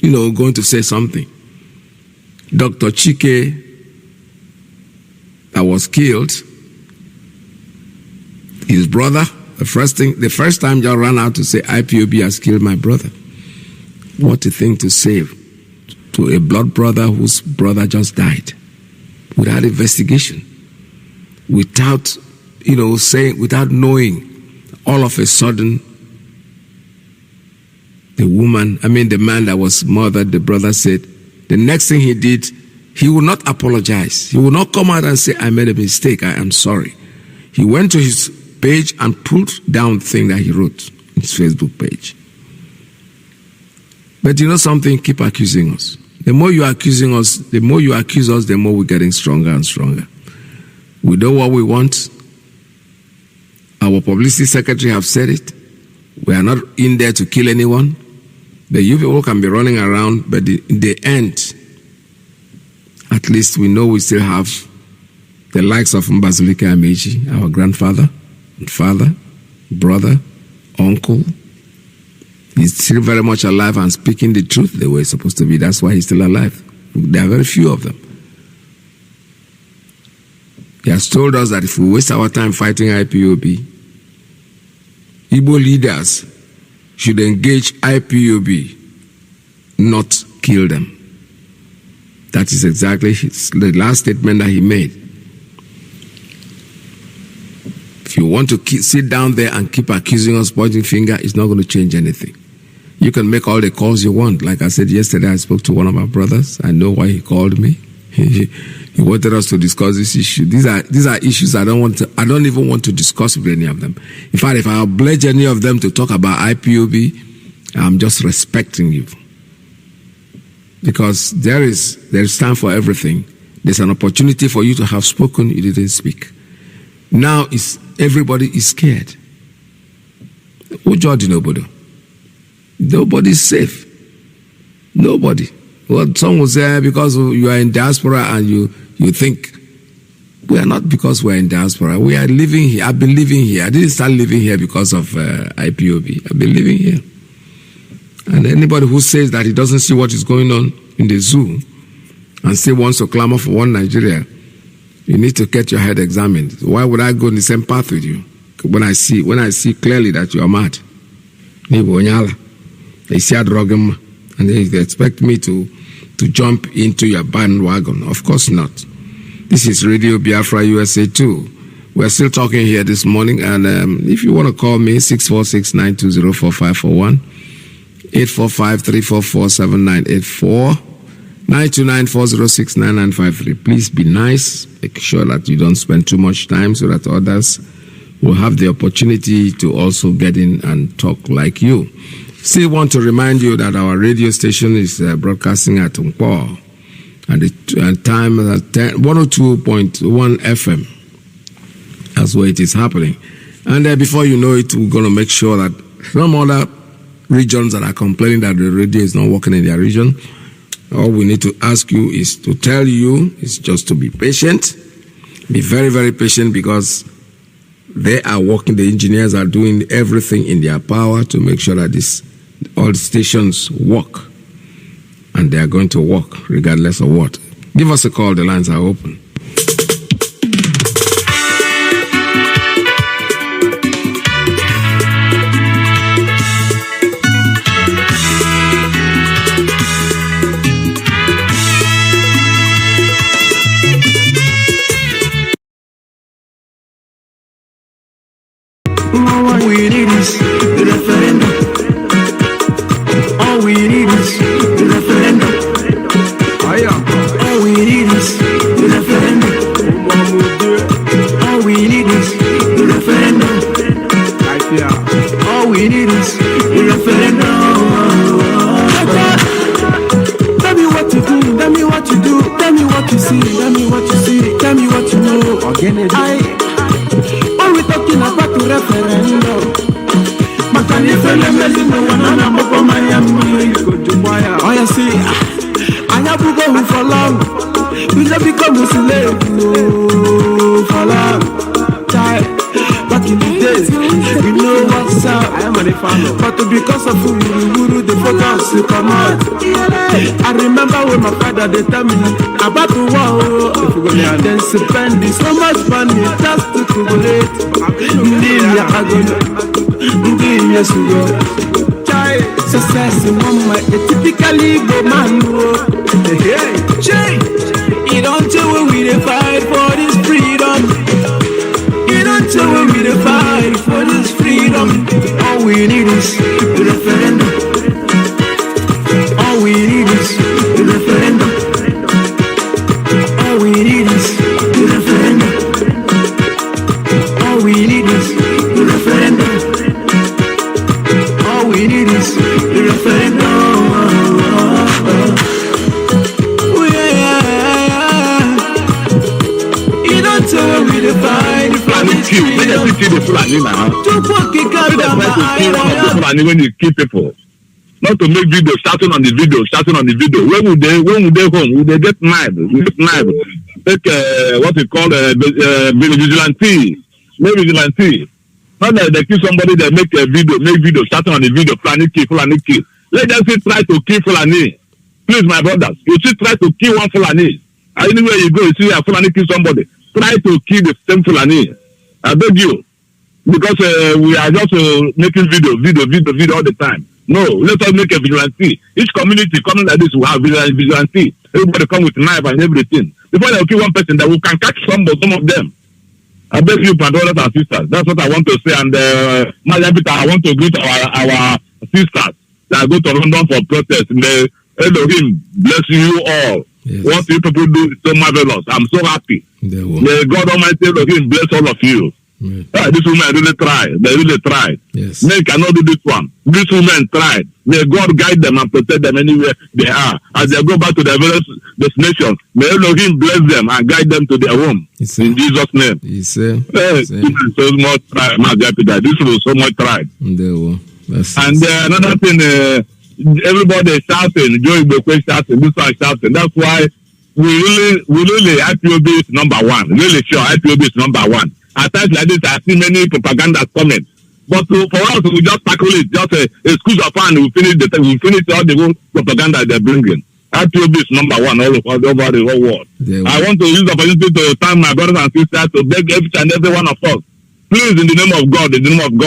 going to say something. Dr. Chike, that was killed, his brother, the first time y'all ran out to say IPOB has killed my brother. What a thing to say to a blood brother whose brother just died without investigation, without without knowing. All of a sudden, the man that was murdered, the brother said, the next thing he did, he will not apologize. He will not come out and say, I made a mistake, I am sorry. He went to his page and pulled down the thing that he wrote on his Facebook page. But you know something? Keep accusing us. The more you are accusing us, the more you accuse us, the more we're getting stronger and stronger. We know what we want. Our publicity secretary have said it. We are not in there to kill anyone. The you people can be running around, but in the end, at least we know we still have the likes of Mbazulika Amechi, our grandfather, and father, brother, uncle. He's still very much alive and speaking the truth the way it's supposed to be. That's why he's still alive. There are very few of them. He has told us that if we waste our time fighting IPOB, Igbo leaders should engage IPOB, not kill them. That is exactly the last statement that he made. If you want to sit down there and keep accusing us, pointing finger, it's not going to change anything. You can make all the calls you want. Like I said yesterday, I spoke to one of my brothers. I know why he called me. He wanted us to discuss this issue. These are issues I don't even want to discuss with any of them. In fact, if I oblige any of them to talk about IPOB, I'm just respecting you. Because there is time for everything. There's an opportunity for you to have spoken, you didn't speak. Now everybody is scared. Who judge nobody? Nobody's safe. Nobody. Well, some will say because you are in diaspora and you think, we are not because we are in diaspora. We are living here. I've been living here. I didn't start living here because of IPOB. I've been living here. And anybody who says that he doesn't see what is going on in the zoo and still wants to clamor for one Nigeria, you need to get your head examined. Why would I go in the same path with you when I see clearly that you are mad? They see a drug and they expect me to jump into your bandwagon. Of course not. This is Radio Biafra USA 2. We're still talking here this morning, and if you want to call me, 646-920-4541, 845-344-7984, 929-406-9953. Please be nice. Make sure that you don't spend too much time so that others will have the opportunity to also get in and talk like you. Still want to remind you that our radio station is broadcasting at Nkpo and the time at 102.1 FM. That's where it is happening. And before you know it, we're going to make sure that some other regions that are complaining that the radio is not working in their region, all we need to ask you is to tell you is just to be patient. Be very, very patient, because they are working, the engineers are doing everything in their power to make sure that all the stations work. And they are going to work regardless of what. Give us a call, the lines are open. what you see, tell me what you know. When we talking about the referendum, but can you feel the message no one on for Miami? Oh, you see, I have to go for long. We just become a slave, no, for long. Back in the days, we know what's up. I am a fan, but because of who the focus to come out. I remember when my father they tell me about the war. If you go there, then spend so much money just to collaborate. Success in one way, typically go man. You don't tell when we fight for this freedom. You don't tell when we fight for this freedom. All we need is the referendum. All we need is the referendum. All we need is the referendum. All we need is the referendum. All we need is the referendum. You don't tell me to fight for this freedom. When you kill people, not to make videos, starting on the video. When would they home? Would they get knife? Take what we call vigilante. Not that they kill somebody, they make video, starting on the video, Fulani kill. Let them say try to kill Fulani. Please, my brothers, you should try to kill one Fulani. Anywhere you go, you see a Fulani kill somebody. Try to kill the same Fulani. I beg you. Because we are just making video all the time. No, let us make a vigilante. Each community coming like this will have vigilante. Everybody come with knife and everything. Before they kill one person, that we can catch some of them. I beg you, my brothers and sisters. That's what I want to say. And I want to greet our sisters that go to London for protest. May Elohim bless you all. Yes. What you people do is so marvelous. I'm so happy. May God Almighty Elohim bless all of you. This woman really tried. They really tried. Yes. Men cannot do this one. These women tried. May God guide them and protect them anywhere they are. As they go back to their various destinations, may Elohim bless them and guide them to their home. In Jesus' name. Yes. So much tried. This was so much tried. And another thing, everybody is shouting. Joey Bokwe shouting. This one shouting. That's why we really IPOB is number one. Really sure IPOB is number one. At times like this, I see many propaganda coming. But for us, we just tackle it. Just a squeeze of hand, we finish all the whole propaganda they're bringing. IPOB is number one all over the whole world. I want to use the opportunity to thank my brothers and sisters to beg each and every one of us. Please, in the name of God,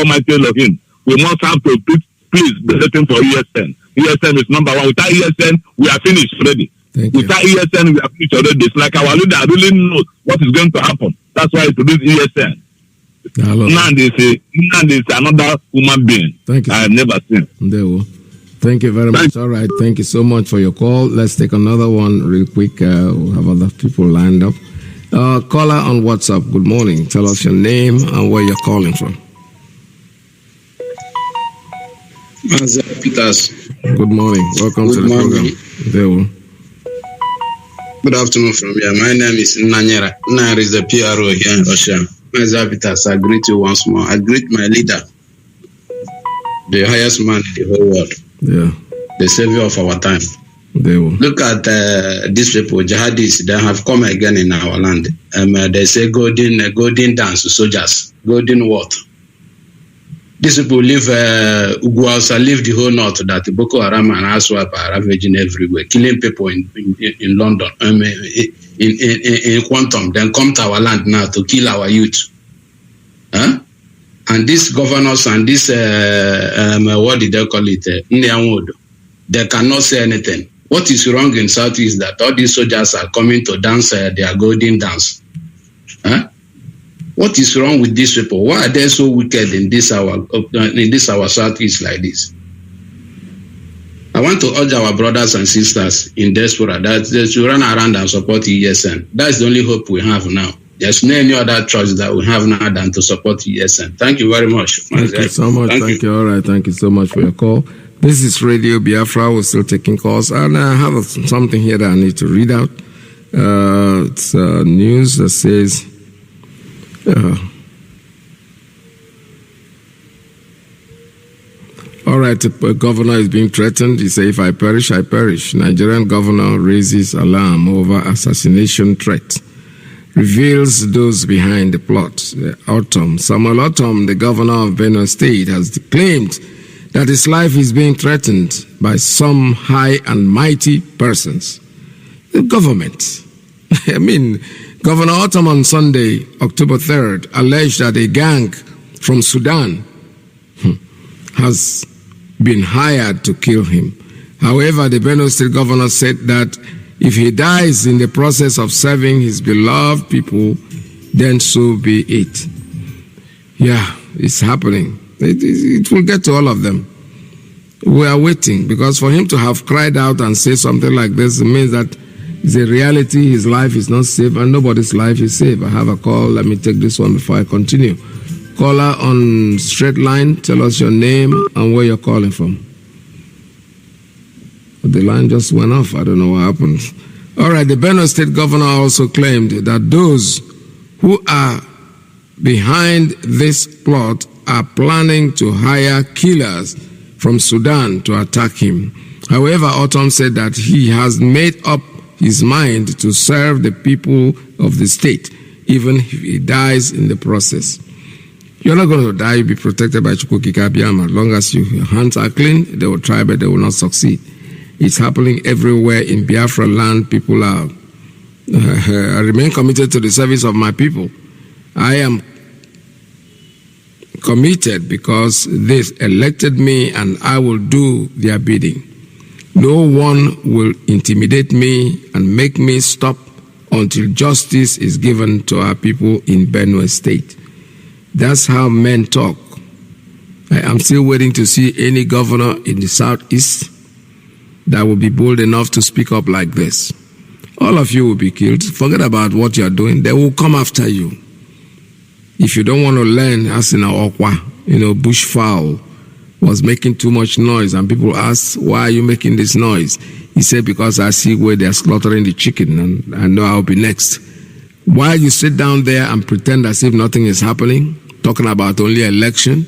mighty Elohim, we must have to please be looking for ESN. ESN is number one. Without ESN, we are finished already. Without ESN, we are finished already. It's like our leader really knows what is going to happen. That's why he produced ESN. Nnamdi is another human being I have never seen. Thank you very much. All right. Thank you so much for your call. Let's take another one real quick. We'll have other people lined up. Caller on WhatsApp. Good morning. Tell us your name and where you're calling from. Mazi Peters. Good morning. Welcome to the program. Good afternoon from here. My name is Nnanyera. Nnanyera is the PRO here in Russia. Mazi Peters, I greet you once more. I greet my leader, the highest man in the whole world. The savior of our time. Look at these people, jihadists. They have come again in our land. They say golden dance, soldiers. Golden what? These people leave Uguausa, leave the whole north that Boko Haram and Aswap are ravaging everywhere, killing people in London, in Quantum, then come to our land now to kill our youth. Huh? And these governors and this, what did they call it? They cannot say anything. What is wrong in South is that all these soldiers are coming to dance their golden dance. Huh? What is wrong with these people? Why are they so wicked in this our Southeast like this? I want to urge our brothers and sisters in diaspora that they should run around and support ESN. That's the only hope we have now. There's no any other choice that we have now than to support ESN. Thank you very much. Thank you so much. Thank you. All right. Thank you so much for your call. This is Radio Biafra. We're still taking calls. And I have something here that I need to read out. It's news that says all right, the governor is being threatened. He said, if I perish, I perish. Nigerian governor raises alarm over assassination threat. Reveals those behind the plot. Samuel Autumn, the governor of Benue State, has claimed that his life is being threatened by some high and mighty persons. The government. I mean, Governor Autumn on Sunday, October 3rd, alleged that a gang from Sudan has been hired to kill him. However, the Benue State governor said that if he dies in the process of serving his beloved people, then so be it. Yeah, it's happening. It will get to all of them. We are waiting, because for him to have cried out and say something like this, it means that it's a reality. His life is not safe, and nobody's life is safe. I have a call. Let me take this one before I continue. Caller on straight line, tell us your name and where you're calling from. The line just went off. I don't know what happened. All right, the Benue State governor also claimed that those who are behind this plot are planning to hire killers from Sudan to attack him. However, Autumn said that he has made up his mind to serve the people of the state, even if he dies in the process. You're not going to die. You'll be protected by Chukwukika Abiyama. As long as your hands are clean, they will try, but they will not succeed. It's happening everywhere in Biafra land. People are, I remain committed to the service of my people. I am committed because they elected me, and I will do their bidding. No one will intimidate me and make me stop until justice is given to our people in Benue State. That's how men talk. I am still waiting to see any governor in the southeast that will be bold enough to speak up like this. All of you will be killed. Forget about what you are doing. They will come after you. If you don't want to learn, as in Okwa, bushfowl was making too much noise, and people asked, why are you making this noise? He said, because I see where they're slaughtering the chicken, and I know I'll be next. While you sit down there and pretend as if nothing is happening, talking about only election,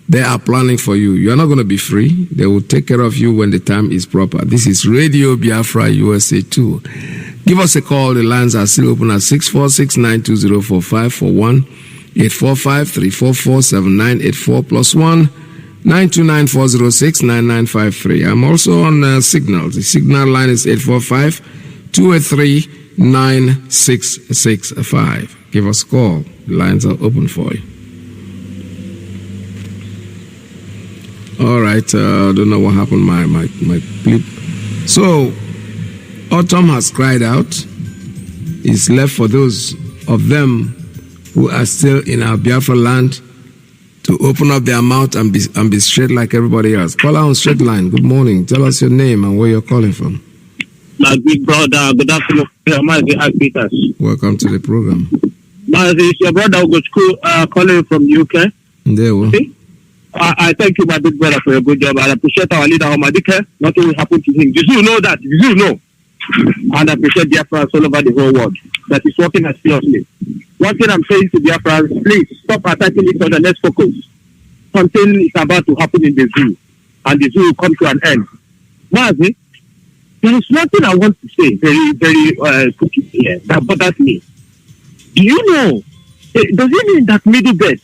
they are planning for you. You're not going to be free. They will take care of you when the time is proper. This is Radio Biafra USA 2. Give us a call. The lines are still open at 646-920-4541, 845-344-7984 +1 929-406-9953. I'm also on Signal. The Signal line is 845-283-9665. Give us a call. The lines are open for you. All right, I don't know what happened. My clip. So, Autumn has cried out. It's left for those of them who are still in our Biafra land to open up their mouth and be straight like everybody else. Call on straight line. Good morning. Tell us your name and where you're calling from. My big brother, good afternoon. Mazi Peters. Welcome to the program. Mazi, it's your brother Ugochukwu calling from the UK. There we okay. I thank you, my big brother, for your good job. I appreciate our leader, Omadike. Nothing will happen to him. You know that. You know. And I appreciate Biafrans all over the whole world that is working as seriously. One thing I'm saying to Biafrans, please stop attacking each other. Let's focus. Something is about to happen in the zoo, and the zoo will come to an end. Mazi, there is one thing I want to say very, very quickly here that bothers me. Do you know, does it mean that middle bed,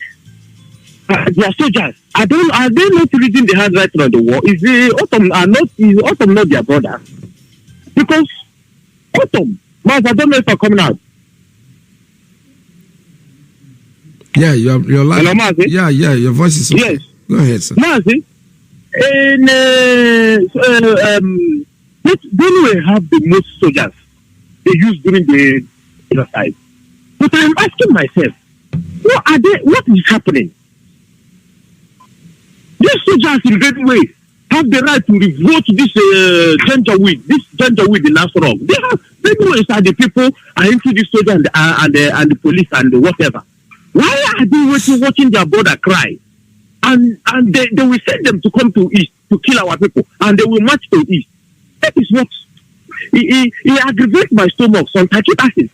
their soldiers, are they not reading the handwriting on the wall? Is Autumn not their brother? Because Autumn, Maz, I don't know if I'm coming out. Yeah, you're live. Hello, Mazi? Yeah, your voice is okay. Yes. Go ahead, sir. Mazi, Benue have the most soldiers they use during the genocide. But I'm asking myself, what is happening? These soldiers in Benue have the right to revolt this Janjaweed in Nasrog. Benue are the people are into the soldiers and the police and the whatever. Why are they watching their brother cry? And they will send them to come to East to kill our people, and they will march to East. That is what He aggravates my stomach. Some Takit acid.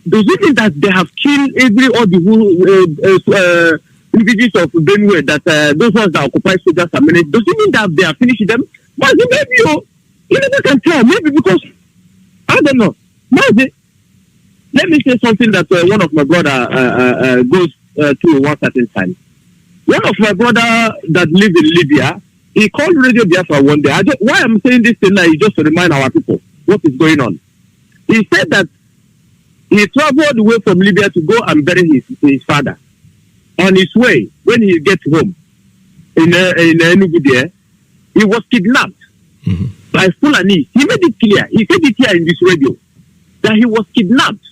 Does it mean that they have killed all the individuals of Benue, that those ones that occupy soldiers are many? Does it mean that they are finishing them? Mazi, maybe you never can tell. Maybe because I don't know. Mazi, let me say something that one of my brother goes through one certain time. One of my brother that lives in Libya, he called Radio Biafra one day. Why I'm saying this thing now is just to remind our people what is going on. He said that he traveled away from Libya to go and bury his father. On his way, when he gets home in Enugu there, he was kidnapped by Fulani. He made it clear. He said it here in this radio that he was kidnapped,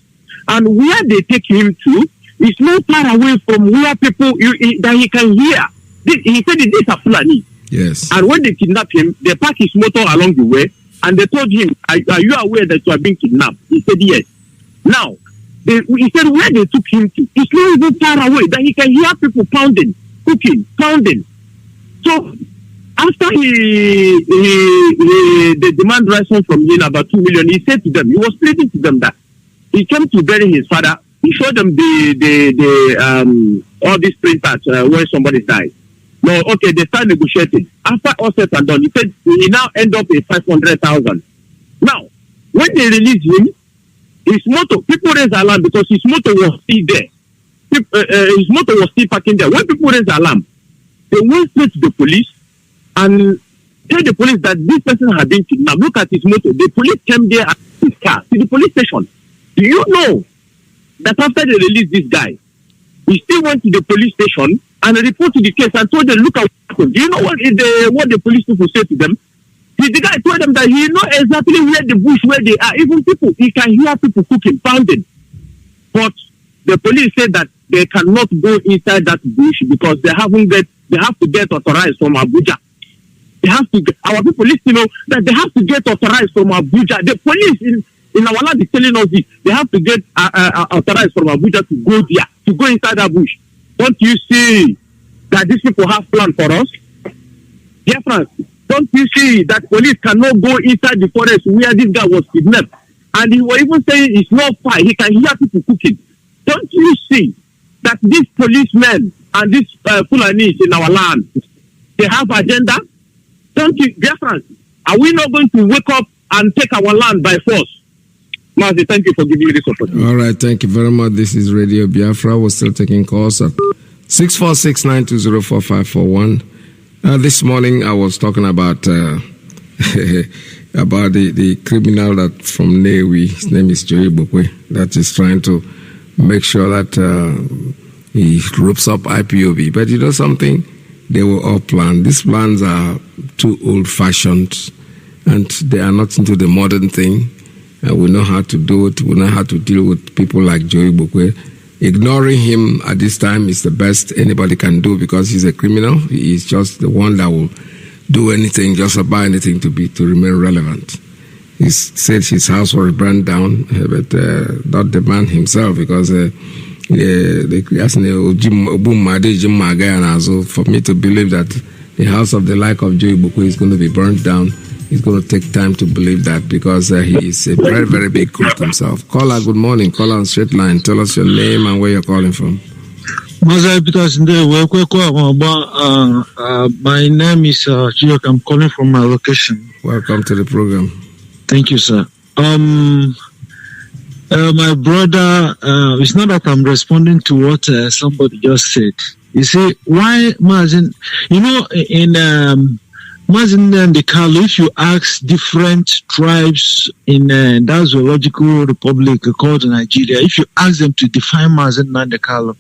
and where they take him to is not far away from where people that he can hear. He said these are Fulani. Yes. And when they kidnapped him, they parked his motor along the way, and they told him, "Are you aware that you are being kidnapped?" He said yes. Now, he said where they took him to, it's not even far away, that he can hear people pounding, cooking, pounding. So, after they demand ransom from him about 2 million, he said to them, he was pleading to them that he came to bury his father. He showed them all these printers when somebody died. No, okay, they start negotiating. After all said and done, he said he now end up with 500,000. Now, when they release him, his motor, people raise alarm because his motor was still there. His motor was still parking there. When people raise alarm, they went straight to the police and tell the police that this person had been kidnapped. Look at his motor. The police came there at his car to the police station. Do you know that after they released this guy, he still went to the police station and reported the case and told them, look at what happened. Do you know what the police people said to them? The guy told them that he knows exactly where the bush, where they are. Even people, he can hear people cooking, pounding. But the police said that they cannot go inside that bush because they have to get authorized from Abuja. They have to get, our people need to know that they have to get authorized from Abuja. The police in our land is telling us this. They have to get authorized from Abuja to go there, to go inside that bush. Don't you see that these people have planned for us? Biafrans, don't you see that police cannot go inside the forest where this guy was kidnapped? And he was even saying it's not far. He can hear people cooking. Don't you see that these policemen and these Fulanis in our land, they have agenda? Don't you, Biafrans, are we not going to wake up and take our land by force? Mazi, thank you for giving me this opportunity. All right, thank you very much. This is Radio Biafra. We're still taking calls at 646-920-4541. This morning I was talking about about the criminal that from Newi, his name is Joey Bokwe, that is trying to make sure that he ropes up IPOB. But you know something? They were all planned. These plans are too old-fashioned, and they are not into the modern thing. We know how to do it. We know how to deal with people like Joey Bokwe. Ignoring him at this time is the best anybody can do because he's a criminal. He is just the one that will do anything, just about anything to remain relevant. He said his house was burned down, but not the man himself because for me to believe that the house of the like of Joey Bokwe is going to be burned down, it's going to take time to believe that because he is a very, very big crook himself. Caller, good morning. Caller on straight line. Tell us your name and where you're calling from. My name is Chiyok. I'm calling from my location. Welcome to the program. Thank you, sir. My brother, it's not that I'm responding to what somebody just said. You see, why Mazi? You know, in Mazi Nnamdi Kalu, if you ask different tribes in that zoological republic called Nigeria, if you ask them to define Mazi Nnamdi Kalu,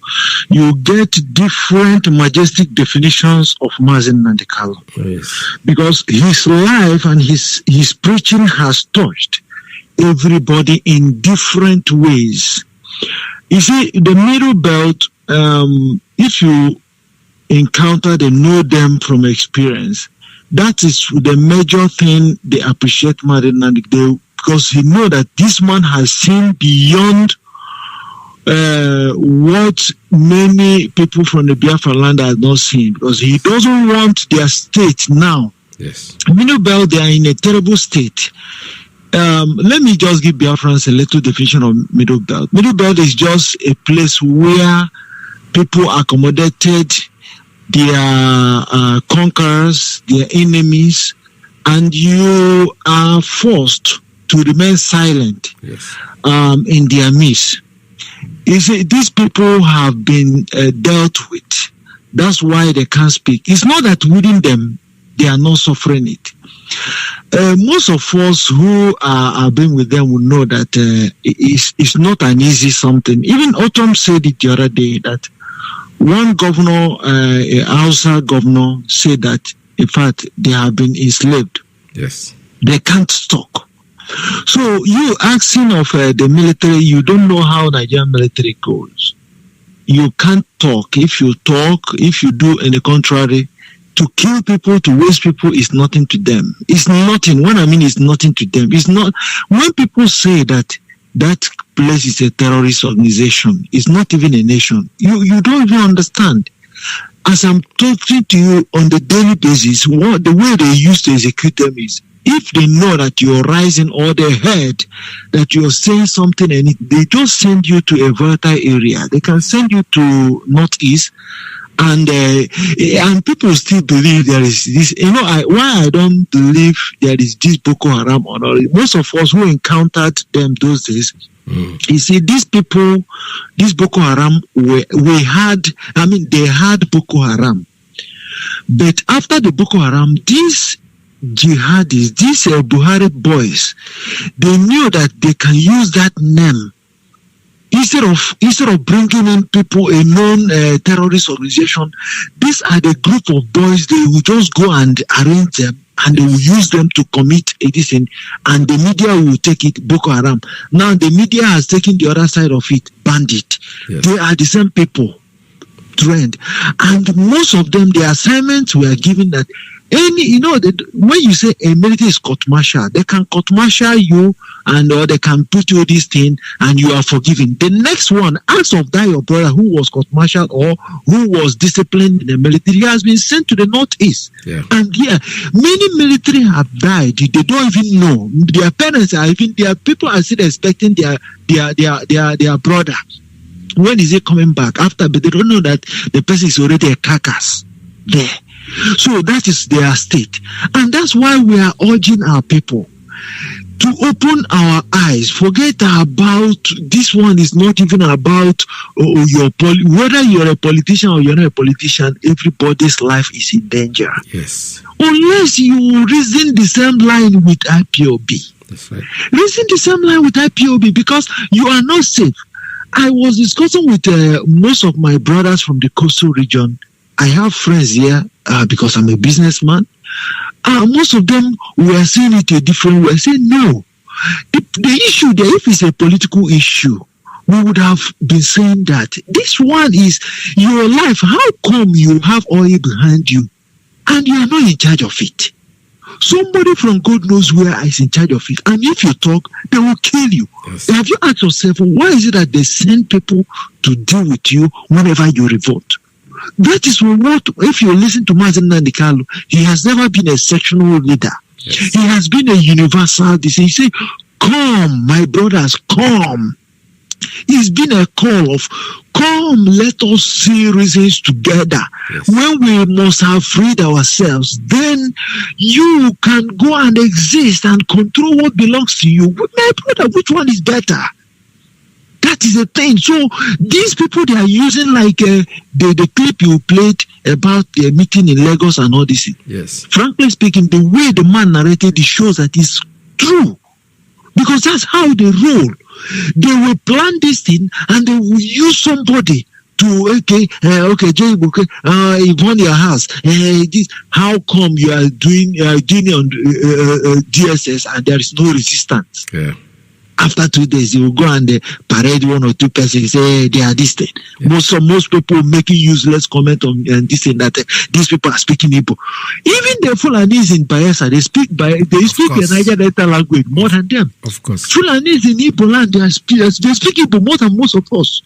you get different majestic definitions of Mazi Nnamdi Kalu. Yes. Because his life and his preaching has touched everybody in different ways. You see, the Middle Belt, if you encounter them, know them from experience, that is the major thing they appreciate Mazi Nnamdi because he know that this man has seen beyond what many people from the Biafra land have not seen, because he doesn't want their state now. Yes. Middle Belt, they are in a terrible state. let me just give Biafrans a little definition of Middle Belt. Middle Belt is just a place where people accommodated their conquerors, their enemies, and you are forced to remain silent in their midst. You see, these people have been dealt with. That's why they can't speak. It's not that within them, they are not suffering it. Most of us who have been with them will know that it's not an easy something. Even Autumn said it the other day that one governor, a Hausa governor, said that, in fact, they have been enslaved. Yes. They can't talk. So you asking of the military, you don't know how Nigerian military goes. You can't talk. If you talk, if you do in the contrary, to kill people, to waste people is nothing to them. It's nothing. What I mean is nothing to them. It's not. When people say that that place is a terrorist organization, it's not even a nation. You don't even understand. As I'm talking to you on the daily basis, the way they used to execute them is, if they know that you're rising or they heard that you're saying something and they just send you to a volatile area. They can send you to Northeast, and people still believe there is this. Why I don't believe there is this Boko Haram or not. Most of us who encountered them those days, you see, these people, this Boko Haram, they had Boko Haram. But after the Boko Haram, these jihadis, these Buhari boys, they knew that they can use that name. Instead of bringing in people, a known terrorist organization, these are the group of boys. They will just go and arrange them, and they will use them to commit a thing, and the media will take it Boko Haram. Now the media has taken the other side of it, bandit. Yes. They are the same people, trend, and most of them, the assignments were given that when you say a military is court-martial, they can court-martial you, or they can put you this thing and you are forgiven. The next one, ask of that your brother who was court-martial or who was disciplined in the military, has been sent to the Northeast. Yeah. And many military have died. They don't even know. Their parents are even, their people are still expecting their brother. When is he coming back? After, but they don't know that the person is already a carcass there. So that is their state. And that's why we are urging our people to open our eyes. Forget about, this one is not even about whether you're a politician or you're not a politician, everybody's life is in danger. Yes. Unless you reason the same line with IPOB. That's right. Reason the same line with IPOB, because you are not safe. I was discussing with most of my brothers from the coastal region. I have friends here because I'm a businessman. Most of them were seeing it a different way. I said, no. The issue there, if it's a political issue, we would have been saying that. This one is your life. How come you have oil behind you and you are not in charge of it? Somebody from God knows where is in charge of it. And if you talk, they will kill you. Yes. Have you asked yourself, why is it that they send people to deal with you whenever you revolt? That is what, if you listen to Mazi Nnamdi, he has never been a sectional leader. Yes. He has been a universal. He say, come, my brothers, come. It's been a call of, come, let us see reasons together. Yes. When we must have freed ourselves, then you can go and exist and control what belongs to you. My brother, which one is better? That is the thing. So these people, they are using like the clip you played about the meeting in Lagos and all this. Yes. Frankly speaking, the way the man narrated it shows that it's true. Because that's how they roll. They will plan this thing and they will use somebody to, Jay, Yvonne, your house. This, how come you are doing on DSS and there is no resistance? Yeah. After 2 days, you will go and parade one or two persons, say they are this thing. Yeah. Most people making useless comment on this thing that these people are speaking Igbo. Even the Fulanis in Bayelsa, they speak a Niger Delta language more than them. Of course. Fulanis in Igbo land, they speak Igbo more than most of us.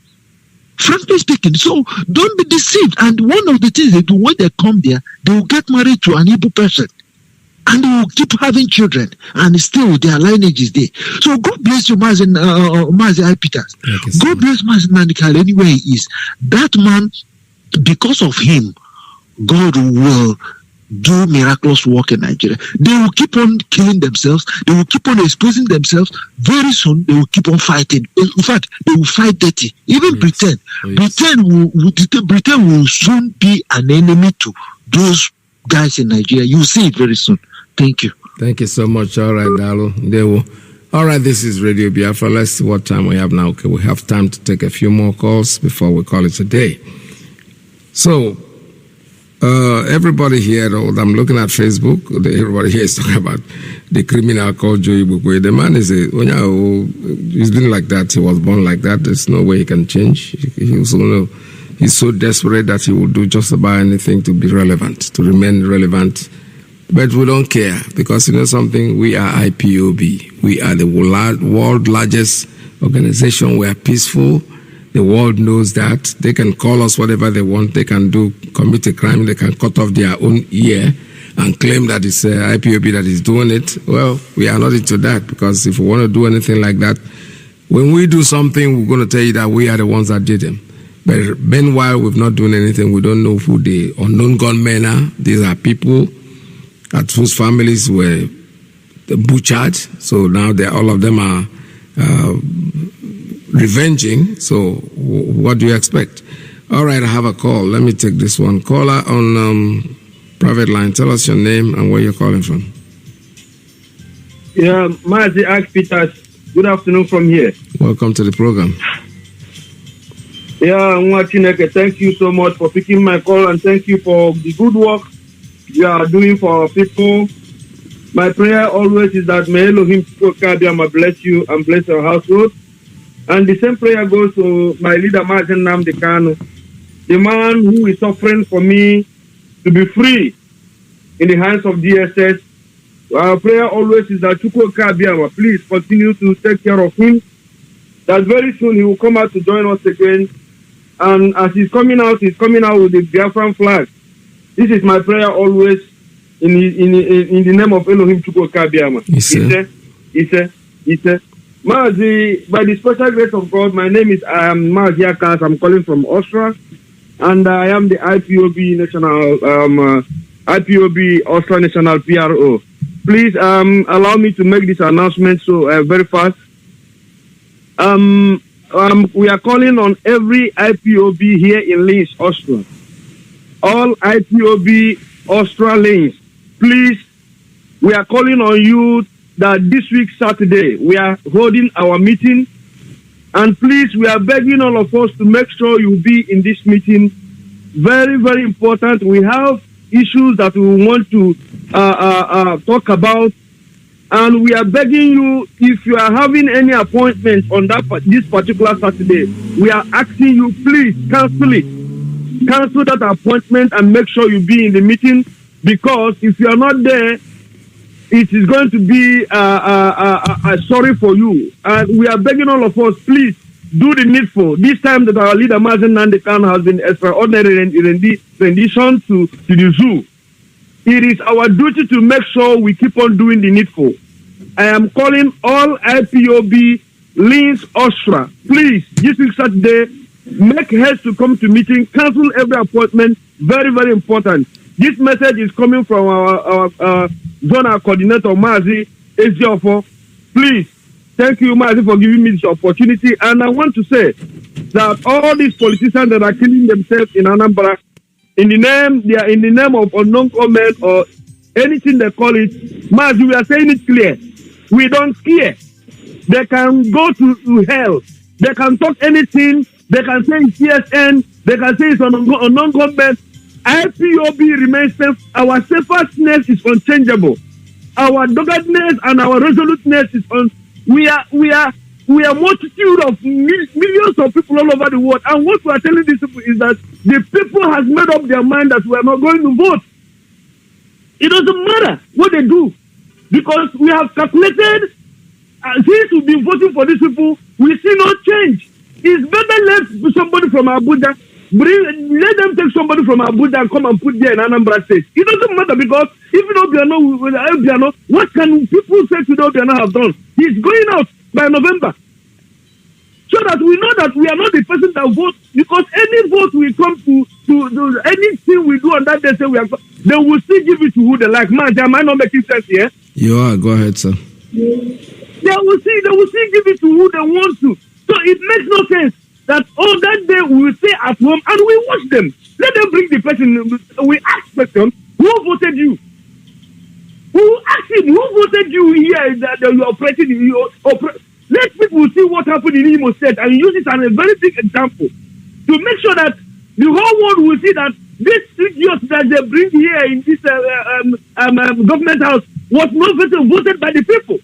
Frankly speaking, so don't be deceived. And one of the things they do when they come there, they will get married to an Igbo person. and they will keep having children, and still their lineage is there. So God bless you, Mazi I. Peters. God bless Mazi Nnamdi anywhere he is. That man, because of him, God will do miraculous work in Nigeria. They will keep on killing themselves. They will keep on exposing themselves. Very soon, they will keep on fighting. In fact, they will fight dirty. Even Britain. Britain will soon be an enemy to those guys in Nigeria. You will see it very soon. Thank you. Thank you so much. All right, Dalo. All right, this is Radio Biafra. Let's see what time we have now. Okay, we have time to take a few more calls before we call it a day. So, everybody here, I'm looking at Facebook, everybody here is talking about the criminal called Joe Ibukwe. The man is he's been like that, he was born like that, there's no way he can change. He's so desperate that he will do just about anything to be relevant, to remain relevant. But we don't care, because you know something, we are IPOB. We are the world largest organization. We are peaceful. The world knows that. They can call us whatever they want. They can commit a crime. They can cut off their own ear and claim that it's IPOB that is doing it. Well, we are not into that, because if we want to do anything like that, when we do something, we're going to tell you that we are the ones that did them. But meanwhile, we've not done anything. We don't know who the unknown gunmen are. These are people at whose families were butchered. So now all of them are revenging. So what do you expect? All right, I have a call. Let me take this one. Caller on private line. Tell us your name and where you're calling from. Yeah, Mazi Peters. Good afternoon from here. Welcome to the program. Yeah, Nwachineke, thank you so much for picking my call, and thank you for the good work you are doing for our people. My prayer always is that may Elohim bless you and bless your household. And the same prayer goes to my leader, Mazi Nnamdi Kanu, the man who is suffering for me to be free in the hands of DSS. Our prayer always is that please continue to take care of him, that very soon he will come out to join us again. And as he's coming out with the Biafran flag. This is my prayer always in the name of Elohim Chukwu Kabiama. Mazi, by the special grace of God, my name is Mazi Akas. I'm calling from Austria, and I am the IPOB Austria National PRO. Please allow me to make this announcement very fast. We are calling on every IPOB here in Linz, Austria. All IPOB Austria Linz, please, we are calling on you that this week, Saturday, we are holding our meeting. And please, we are begging all of us to make sure you be in this meeting. Very, very important. We have issues that we want to talk about. And we are begging you, if you are having any appointment on this particular Saturday, we are asking you, please cancel it. Cancel that appointment and make sure you be in the meeting, because if you are not there, it is going to be sorry for you. And we are begging all of us, please do the needful. This time that our leader Mazi Nnamdi has been extraordinary in rendition to the zoo. It is our duty to make sure we keep on doing the needful. I am calling all IPOB Linz Austria. Please, this week Saturday, make haste to come to meeting. Cancel every appointment. Very, very important. This message is coming from our zonal coordinator, Mazi Eziofo. Please, thank you, Mazi, for giving me this opportunity. And I want to say that all these politicians that are killing themselves in Anambra, they are in the name of unknown government or anything they call it. Mazi, we are saying it clear. We don't care. They can go to hell. They can talk anything. They can say it's CSN. They can say it's unknown government. IPOB remains safe. Our safeness is unchangeable. Our doggedness and our resoluteness is we are multitude of millions of people all over the world. And what we are telling these people is that the people has made up their mind that we are not going to vote. It doesn't matter what they do, because we have calculated, since we've been voting for these people, we see no change. It's better left to somebody from Abuja Let them take somebody from Abuja and come and put there in Anambra State. It doesn't matter, because even Obiano, what can people say to Obiano have done? He's going out by November. So that we know that we are not the person that votes, because any vote we come to anything we do on that day, say we are, they will still give it to who they like. Man, am I not making sense here? You are. Go ahead, sir. They will still give it to who they want to. So it makes no sense that that day we will stay at home and we watch them. Let them bring the person. We ask question, who voted you? Who asked him, who voted you here that you are operating? Let people see what happened in Imo State and use it as a very big example to make sure that the whole world will see that this idiots that they bring here in this government house was not voted by the people.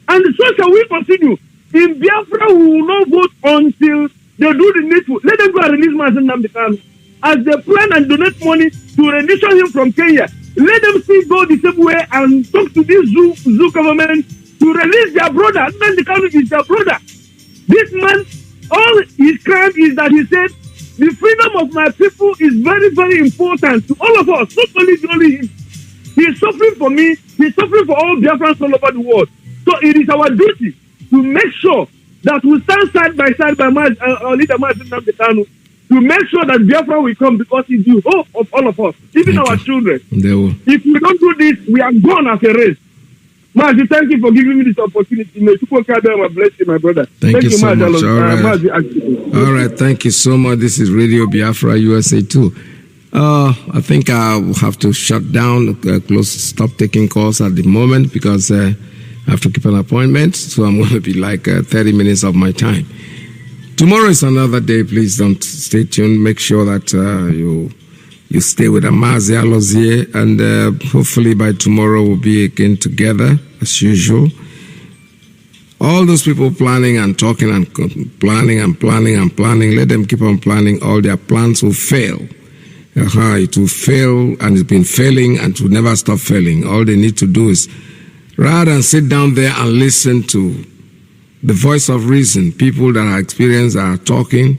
And so shall we continue. In Biafra, we will not vote until they do the needful. Let them go and release Mazi Nnamdi Kanu. As they plan and donate money to rendition him from Kenya, let them still go the same way and talk to this zoo government to release their brother. Nnamdi Kanu is their brother. This man, all his crime is that he said, the freedom of my people is very, very important to all of us, not only him. He is suffering for me, he is suffering for all Biafrans all over the world. So it is our duty to make sure that we stand side by side by our leader Mazi Nnamdi Kanu to make sure that Biafra will come, because it's the hope of all of us, even our children. If we don't do this, we are gone as a race. Mazi, thank you for giving me this opportunity. May you bless you, my brother. Thank you so much. All right, thank you so much. This is Radio Biafra USA 2. I think I will have to shut down, stop taking calls at the moment, because I have to keep an appointment. So I'm going to be like 30 minutes of my time. Tomorrow is another day. Please don't stay tuned. Make sure that you stay with Mazi Alozie, and hopefully by tomorrow we'll be again together as usual. All those people planning and talking and planning and planning and planning, let them keep on planning. All their plans will fail. It will fail, and it's been failing, and it will never stop failing. All they need to do is, rather than sit down there and listen to the voice of reason, people that are experienced are talking.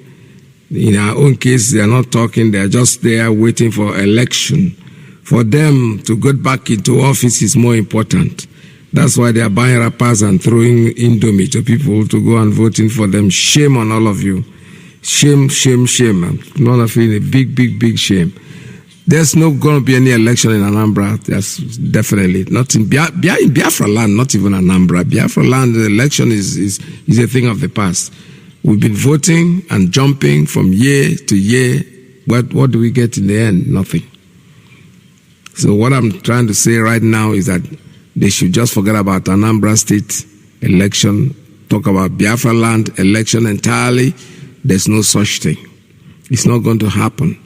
In our own case, they are not talking, they are just there waiting for election. For them to get back into office is more important. That's why they are buying rappers and throwing Indomie to people to go and voting for them. Shame on all of you. Shame, shame, shame. I'm not feeling a big, big, big shame. There's not going to be any election in Anambra. That's definitely not in Biafra land, not even Anambra. Biafra land, the election is a thing of the past. We've been voting and jumping from year to year. But what do we get in the end? Nothing. So what I'm trying to say right now is that they should just forget about Anambra State election, talk about Biafra land election entirely. There's no such thing. It's not going to happen.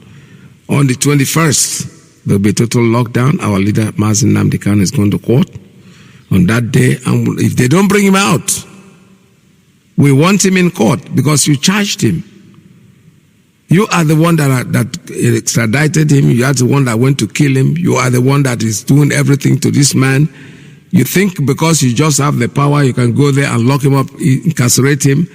On the 21st, there'll be a total lockdown. Our leader, Mazi Nnamdi Kanu, is going to court on that day. And if they don't bring him out, we want him in court because you charged him. You are the one that extradited him. You are the one that went to kill him. You are the one that is doing everything to this man. You think because you just have the power, you can go there and lock him up, incarcerate him.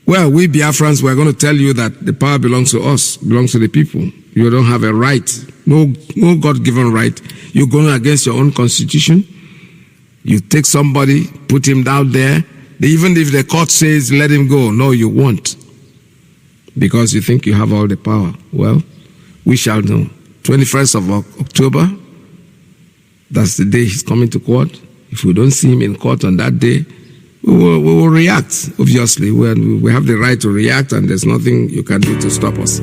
Well, we Biafrans, we're going to tell you that the power belongs to us, belongs to the people. You don't have a right, no God-given right. You're going against your own constitution. You take somebody, put him down there. Even if the court says, let him go, no, you won't. Because you think you have all the power. Well, we shall know. 21st of October, that's the day he's coming to court. If we don't see him in court on that day, we will react, obviously. We have the right to react, and there's nothing you can do to stop us.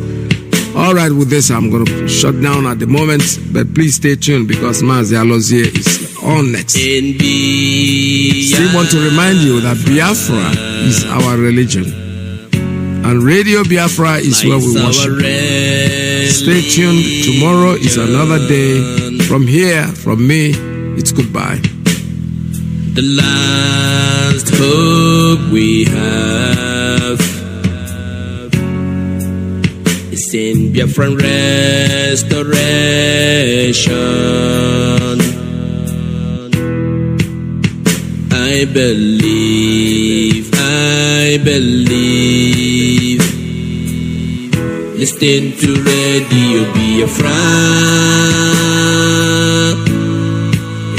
All right, with this, I'm going to shut down at the moment, but please stay tuned because Mazi Alozie is on next. Still want to remind you that Biafra is our religion, and Radio Biafra is where we worship. Stay tuned. Tomorrow is another day. From here, from me, it's goodbye. The last hope we have is in Biafran restoration. I believe Listen to Radio Biafra.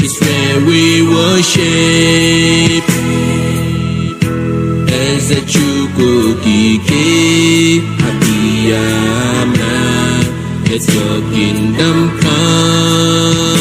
It's where we worship. As a Chukukike Abiyama. Let your kingdom come.